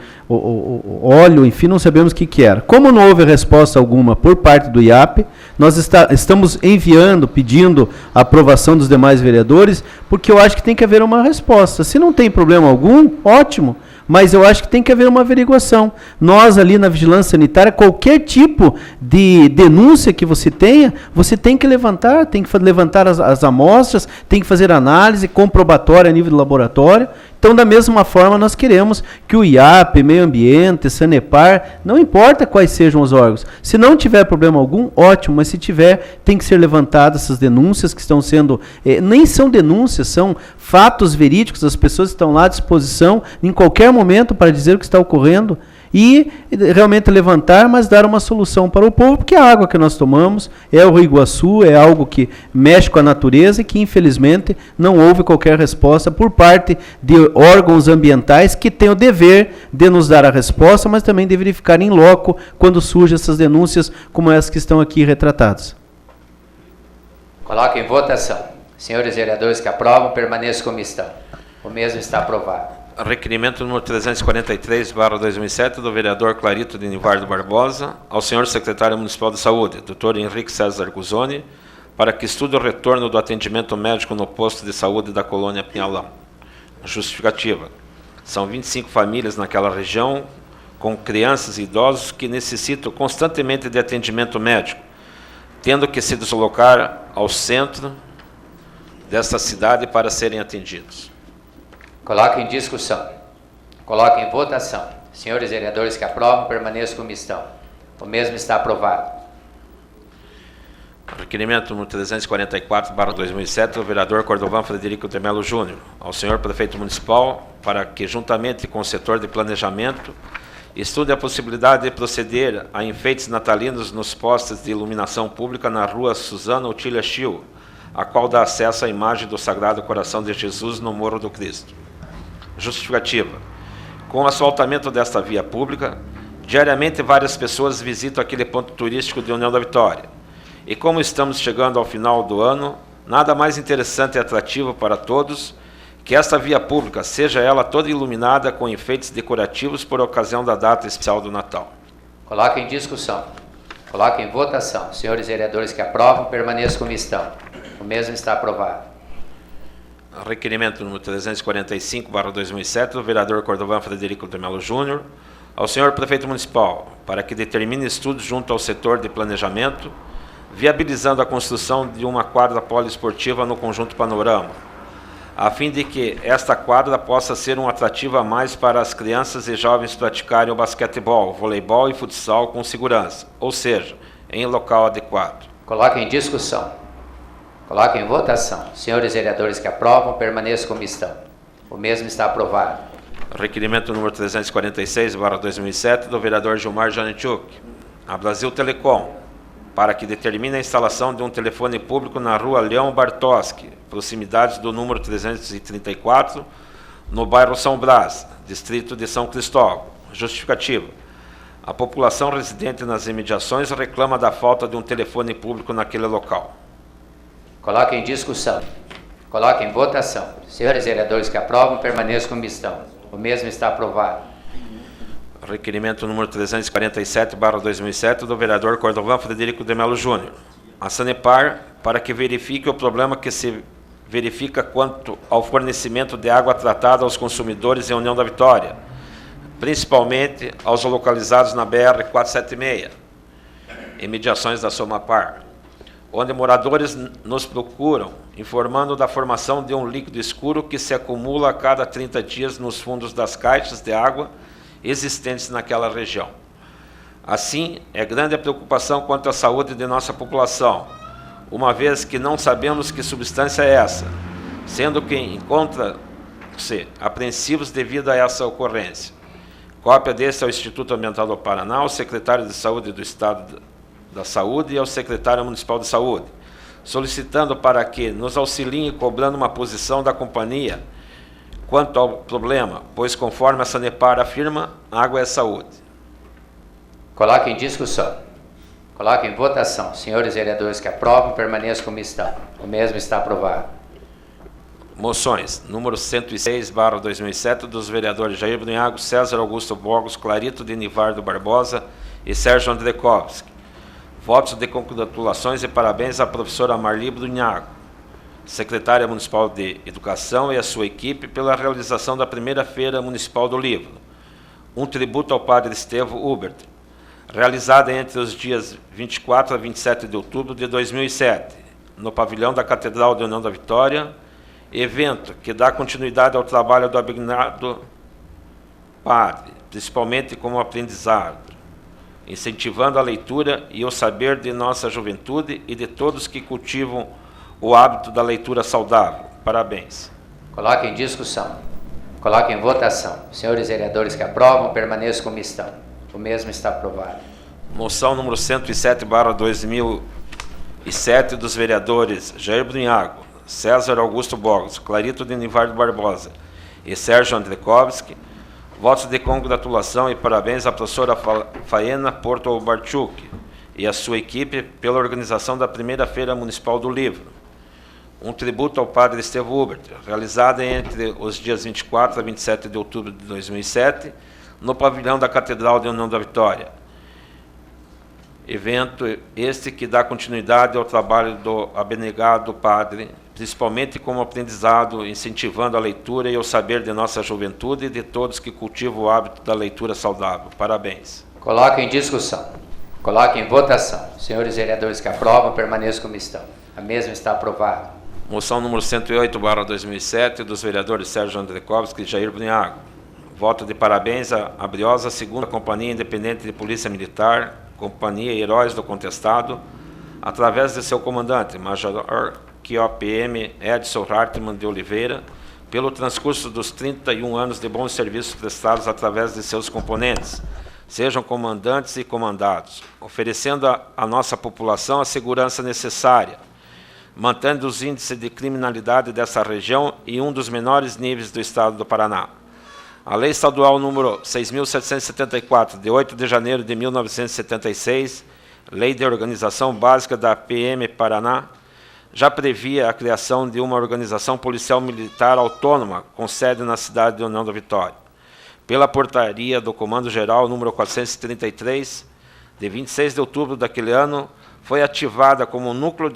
enfim, não sabemos o que era. Como não houve resposta alguma por parte do IAP, nós estamos enviando, pedindo a aprovação dos demais vereadores, porque eu acho que tem que haver uma resposta. Se não tem problema algum, ótimo, mas eu acho que tem que haver uma averiguação. Nós ali na Vigilância Sanitária, qualquer tipo de denúncia que você tenha, você tem que levantar, levantar as amostras, tem que fazer análise comprobatória a nível do laboratório. Então, da mesma forma, nós queremos que o IAP, Meio Ambiente, Sanepar, não importa quais sejam os órgãos, se não tiver problema algum, ótimo, mas se tiver, tem que ser levantadas essas denúncias que estão sendo, nem são denúncias, são fatos verídicos, as pessoas estão lá à disposição em qualquer momento para dizer o que está ocorrendo e realmente levantar, mas dar uma solução para o povo, porque a água que nós tomamos é o Rio Iguaçu, é algo que mexe com a natureza e que, infelizmente, não houve qualquer resposta por parte de órgãos ambientais que têm o dever de nos dar a resposta, mas também de verificar em loco quando surgem essas denúncias como essas que estão aqui retratadas. Coloque em votação. Senhores vereadores que aprovam, permaneçam como estão. O mesmo está aprovado. Requerimento número 343/2007 do vereador Clarito de Nivardo Barbosa ao senhor secretário municipal de saúde, Dr. Henrique César Guzoni, para que estude o retorno do atendimento médico no posto de saúde da colônia Pinhalão. Justificativa. São 25 famílias naquela região, com crianças e idosos que necessitam constantemente de atendimento médico, tendo que se deslocar ao centro desta cidade para serem atendidos. Coloque em discussão. Coloque em votação. Senhores vereadores que aprovam, permaneçam como estão. O mesmo está aprovado. Requerimento número 344/2007 do vereador Cordovan Frederico de Melo Júnior ao senhor prefeito municipal para que, juntamente com o setor de planejamento, estude a possibilidade de proceder a enfeites natalinos nos postes de iluminação pública na rua Suzana Otília Schill, a qual dá acesso à imagem do Sagrado Coração de Jesus no Morro do Cristo. Justificativa. Com o asfaltamento desta via pública, diariamente várias pessoas visitam aquele ponto turístico de União da Vitória. E como estamos chegando ao final do ano, nada mais interessante e atrativo para todos que esta via pública, seja ela toda iluminada com enfeites decorativos por ocasião da data especial do Natal. Coloque em discussão. Coloque em votação. Senhores vereadores que aprovam, permaneçam como estão. O mesmo está aprovado. Requerimento número 345/2007 do vereador Cordovan Frederico de Melo Júnior ao senhor prefeito municipal para que determine estudos junto ao setor de planejamento, viabilizando a construção de uma quadra poliesportiva no conjunto Panorama, a fim de que esta quadra possa ser um atrativo a mais para as crianças e jovens praticarem o basquetebol, voleibol e futsal com segurança, ou seja, em local adequado. Coloque em discussão. Coloque em votação. Senhores vereadores que aprovam, permaneçam como estão. O mesmo está aprovado. Requerimento número 346/2007 do vereador Gilmar Janechuk a Brasil Telecom, para que determine a instalação de um telefone público na rua Leão Bartoski, proximidades do número 334, no bairro São Brás, distrito de São Cristóvão. Justificativa. A população residente nas imediações reclama da falta de um telefone público naquele local. Coloque em discussão. Coloque em votação. Senhores vereadores que aprovam, permaneçam como estão. O mesmo está aprovado. requerimento número 347/2007 do vereador Cordovan Frederico de Melo Júnior. A Sanepar, para que verifique o problema que se verifica quanto ao fornecimento de água tratada aos consumidores em União da Vitória, principalmente aos localizados na BR-476, em mediações da Somapar, onde moradores nos procuram, informando da formação de um líquido escuro que se acumula a cada 30 dias nos fundos das caixas de água existentes naquela região. Assim, é grande a preocupação quanto à saúde de nossa população, uma vez que não sabemos que substância é essa, sendo que encontra-se apreensivos devido a essa ocorrência. Cópia desse ao Instituto Ambiental do Paraná, ao secretário de Saúde do Estado da Saúde e ao secretário municipal de Saúde, solicitando para que nos auxiliem cobrando uma posição da companhia quanto ao problema, pois conforme a Sanepar afirma, água é saúde. Coloque em discussão. Coloque em votação. Senhores vereadores que aprovam, permaneçam como estão. O mesmo está aprovado. Moções. Número 106/2007, dos vereadores Jair Brunhago, César Augusto Borges, Clarito de Nivardo Barbosa e Sérgio Andrekovski. Votos de congratulações e parabéns à professora Marli Brunhago, secretária municipal de Educação, e a sua equipe pela realização da primeira Feira Municipal do Livro. Um tributo ao padre Estevão Hubert, realizada entre os dias 24 a 27 de outubro de 2007, no pavilhão da Catedral de União da Vitória, evento que dá continuidade ao trabalho do abnegado padre, principalmente como aprendizado, incentivando a leitura e o saber de nossa juventude e de todos que cultivam o hábito da leitura saudável. Parabéns. Coloque em discussão. Coloque em votação. Senhores vereadores que aprovam, permaneçam como estão. O mesmo está aprovado. Moção número 107/2007, dos vereadores Jair Brunhago, César Augusto Borges, Clarito de Nivardo Barbosa e Sérgio Andrekovski. Votos de congratulação e parabéns à professora Faena Porto Barchuk e à sua equipe pela organização da primeira Feira Municipal do Livro. Um tributo ao padre Estevão Hubert, realizada entre os dias 24 a 27 de outubro de 2007, no pavilhão da Catedral de União da Vitória. Evento este que dá continuidade ao trabalho do abnegado padre, principalmente como aprendizado, incentivando a leitura e o saber de nossa juventude e de todos que cultivam o hábito da leitura saudável. Parabéns. Coloque em discussão. Coloque em votação. Senhores vereadores que aprovam, permaneçam como estão. A mesma está aprovada. Moção número 108/2007, dos vereadores Sérgio Andrekovski e Jair Brunhago. Voto de parabéns à Briosa, segunda Companhia Independente de Polícia Militar, Companhia Heróis do Contestado, através de seu comandante, Major QOPM Edson Hartmann de Oliveira, pelo transcurso dos 31 anos de bons serviços prestados através de seus componentes, sejam comandantes e comandados, oferecendo à nossa população a segurança necessária, mantendo os índices de criminalidade dessa região em um dos menores níveis do Estado do Paraná. A Lei Estadual número 6.774, de 8 de janeiro de 1976, Lei de Organização Básica da PM Paraná, já previa a criação de uma organização policial militar autônoma com sede na cidade de União da Vitória. Pela portaria do Comando Geral número 433, de 26 de outubro daquele ano, foi ativada como núcleo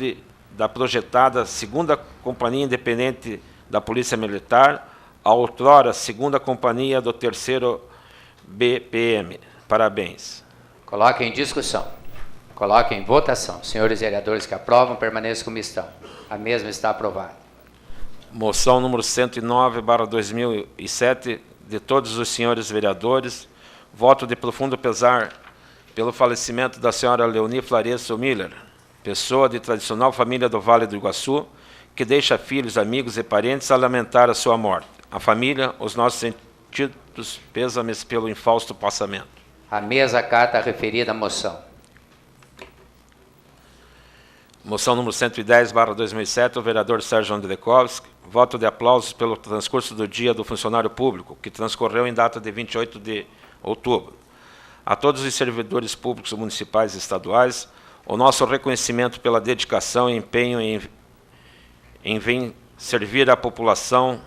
da projetada segunda Companhia Independente da Polícia Militar, a outrora segunda Companhia do 3º BPM. Parabéns. Coloque em discussão. Coloque em votação. Senhores vereadores que aprovam, permaneçam como estão. A mesma está aprovada. Moção número 109/2007, de todos os senhores vereadores. Voto de profundo pesar pelo falecimento da senhora Leoni Flaresso Miller, pessoa de tradicional família do Vale do Iguaçu, que deixa filhos, amigos e parentes a lamentar a sua morte. A família, os nossos sentidos pêsames pelo infausto passamento. A mesa acata a referida moção. Moção número 110/2007, o vereador Sérgio Andrekovski. Voto de aplausos pelo transcurso do Dia do Funcionário Público, que transcorreu em data de 28 de outubro. A todos os servidores públicos municipais e estaduais, o nosso reconhecimento pela dedicação e empenho em servir a população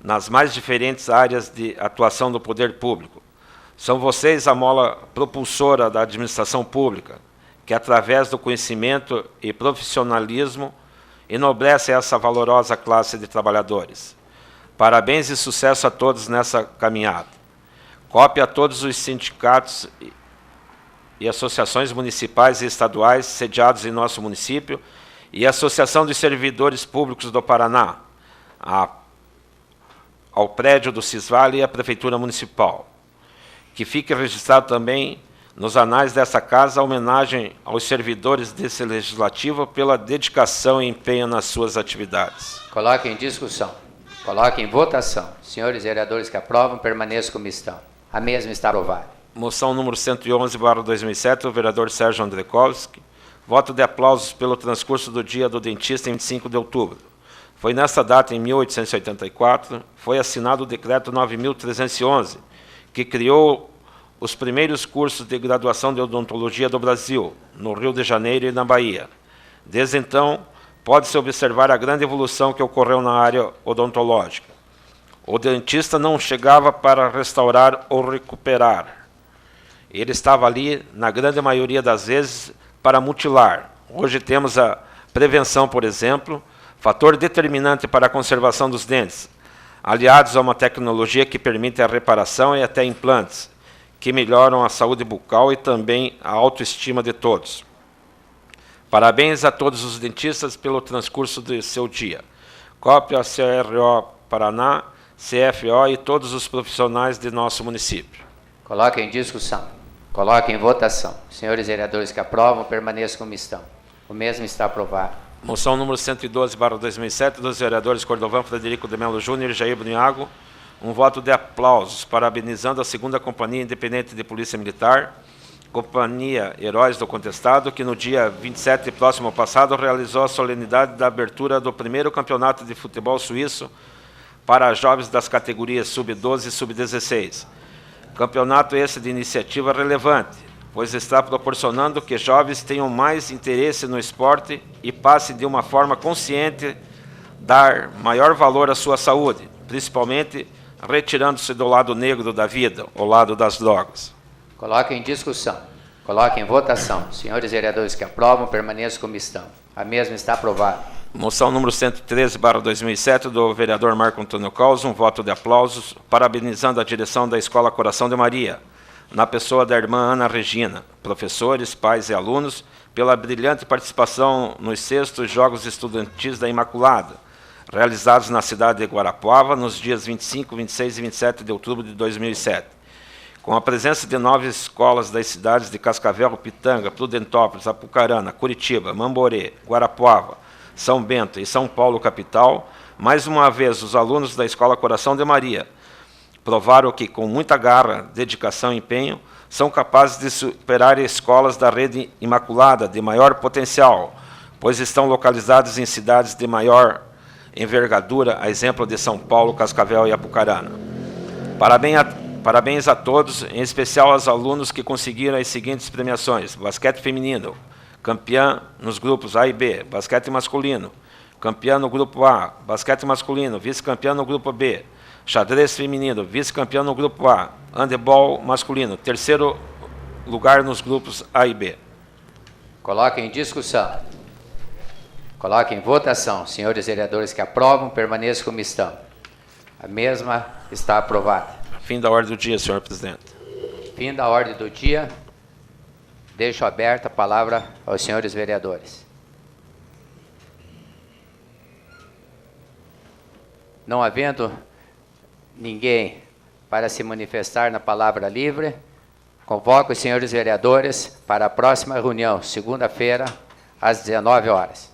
nas mais diferentes áreas de atuação do poder público. São vocês a mola propulsora da administração pública, que através do conhecimento e profissionalismo enobrece essa valorosa classe de trabalhadores. Parabéns e sucesso a todos nessa caminhada. Cópia a todos os sindicatos e associações municipais e estaduais sediados em nosso município e a Associação dos Servidores Públicos do Paraná, ao prédio do Cisvale e à Prefeitura Municipal. Que fique registrado também nos anais dessa casa a homenagem aos servidores desse Legislativo pela dedicação e empenho nas suas atividades. Coloque em discussão. Coloque em votação. Senhores vereadores que aprovam, permaneçam como estão. A mesma está aprovada. Moção número 111/2007, do vereador Sérgio Andrekovski. Voto de aplausos pelo transcurso do Dia do Dentista em 25 de outubro. Foi nesta data, em 1884, foi assinado o Decreto 9.311, que criou os primeiros cursos de graduação de odontologia do Brasil, no Rio de Janeiro e na Bahia. Desde então, pode-se observar a grande evolução que ocorreu na área odontológica. O dentista não chegava para restaurar ou recuperar. Ele estava ali, na grande maioria das vezes, para mutilar. Hoje temos a prevenção, por exemplo, fator determinante para a conservação dos dentes, aliados a uma tecnologia que permite a reparação e até implantes, que melhoram a saúde bucal e também a autoestima de todos. Parabéns a todos os dentistas pelo transcurso de seu dia. Cópia a CRO Paraná, CFO e todos os profissionais de nosso município. Coloque em discussão. Coloque em votação. Senhores vereadores que aprovam, permaneçam como estão. O mesmo está aprovado. Moção número 112/2007, dos vereadores Cordovan, Frederico de Melo Júnior e Jair Bruniago. Um voto de aplausos, parabenizando a 2ª Companhia Independente de Polícia Militar, Companhia Heróis do Contestado, que no dia 27 próximo passado realizou a solenidade da abertura do 1º campeonato de futebol suíço para jovens das categorias sub-12 e sub-16. Campeonato esse de iniciativa relevante, pois está proporcionando que jovens tenham mais interesse no esporte e passem de uma forma consciente dar maior valor à sua saúde, principalmente retirando-se do lado negro da vida, o lado das drogas. Coloque em discussão. Coloque em votação. Senhores vereadores que aprovam, permaneçam como estão. A mesma está aprovada. Moção número 113/2007, do vereador Marco Antônio Caus, um voto de aplausos, parabenizando a direção da Escola Coração de Maria, na pessoa da irmã Ana Regina, professores, pais e alunos, pela brilhante participação nos 6º Jogos Estudantis da Imaculada, realizados na cidade de Guarapuava, nos dias 25, 26 e 27 de outubro de 2007. Com a presença de 9 escolas das cidades de Cascavel, Pitanga, Prudentópolis, Apucarana, Curitiba, Mamborê, Guarapuava, São Bento e São Paulo, capital, mais uma vez os alunos da Escola Coração de Maria provaram que, com muita garra, dedicação e empenho, são capazes de superar escolas da rede Imaculada de maior potencial, pois estão localizadas em cidades de maior envergadura, a exemplo de São Paulo, Cascavel e Apucarana. Parabéns a todos, em especial aos alunos que conseguiram as seguintes premiações: basquete feminino, campeã nos grupos A e B, basquete masculino, campeã no grupo A, basquete masculino, vice-campeã no grupo B, xadrez feminino, vice-campeã no grupo A, handebol masculino, 3º lugar nos grupos A e B. Coloque em discussão. Coloque em votação. Senhores vereadores que aprovam, permaneçam como estão. A mesma está aprovada. Fim da ordem do dia, senhor presidente. Fim da ordem do dia. Deixo aberta a palavra aos senhores vereadores. Não havendo ninguém para se manifestar na palavra livre, convoco os senhores vereadores para a próxima reunião, segunda-feira, às 19 horas.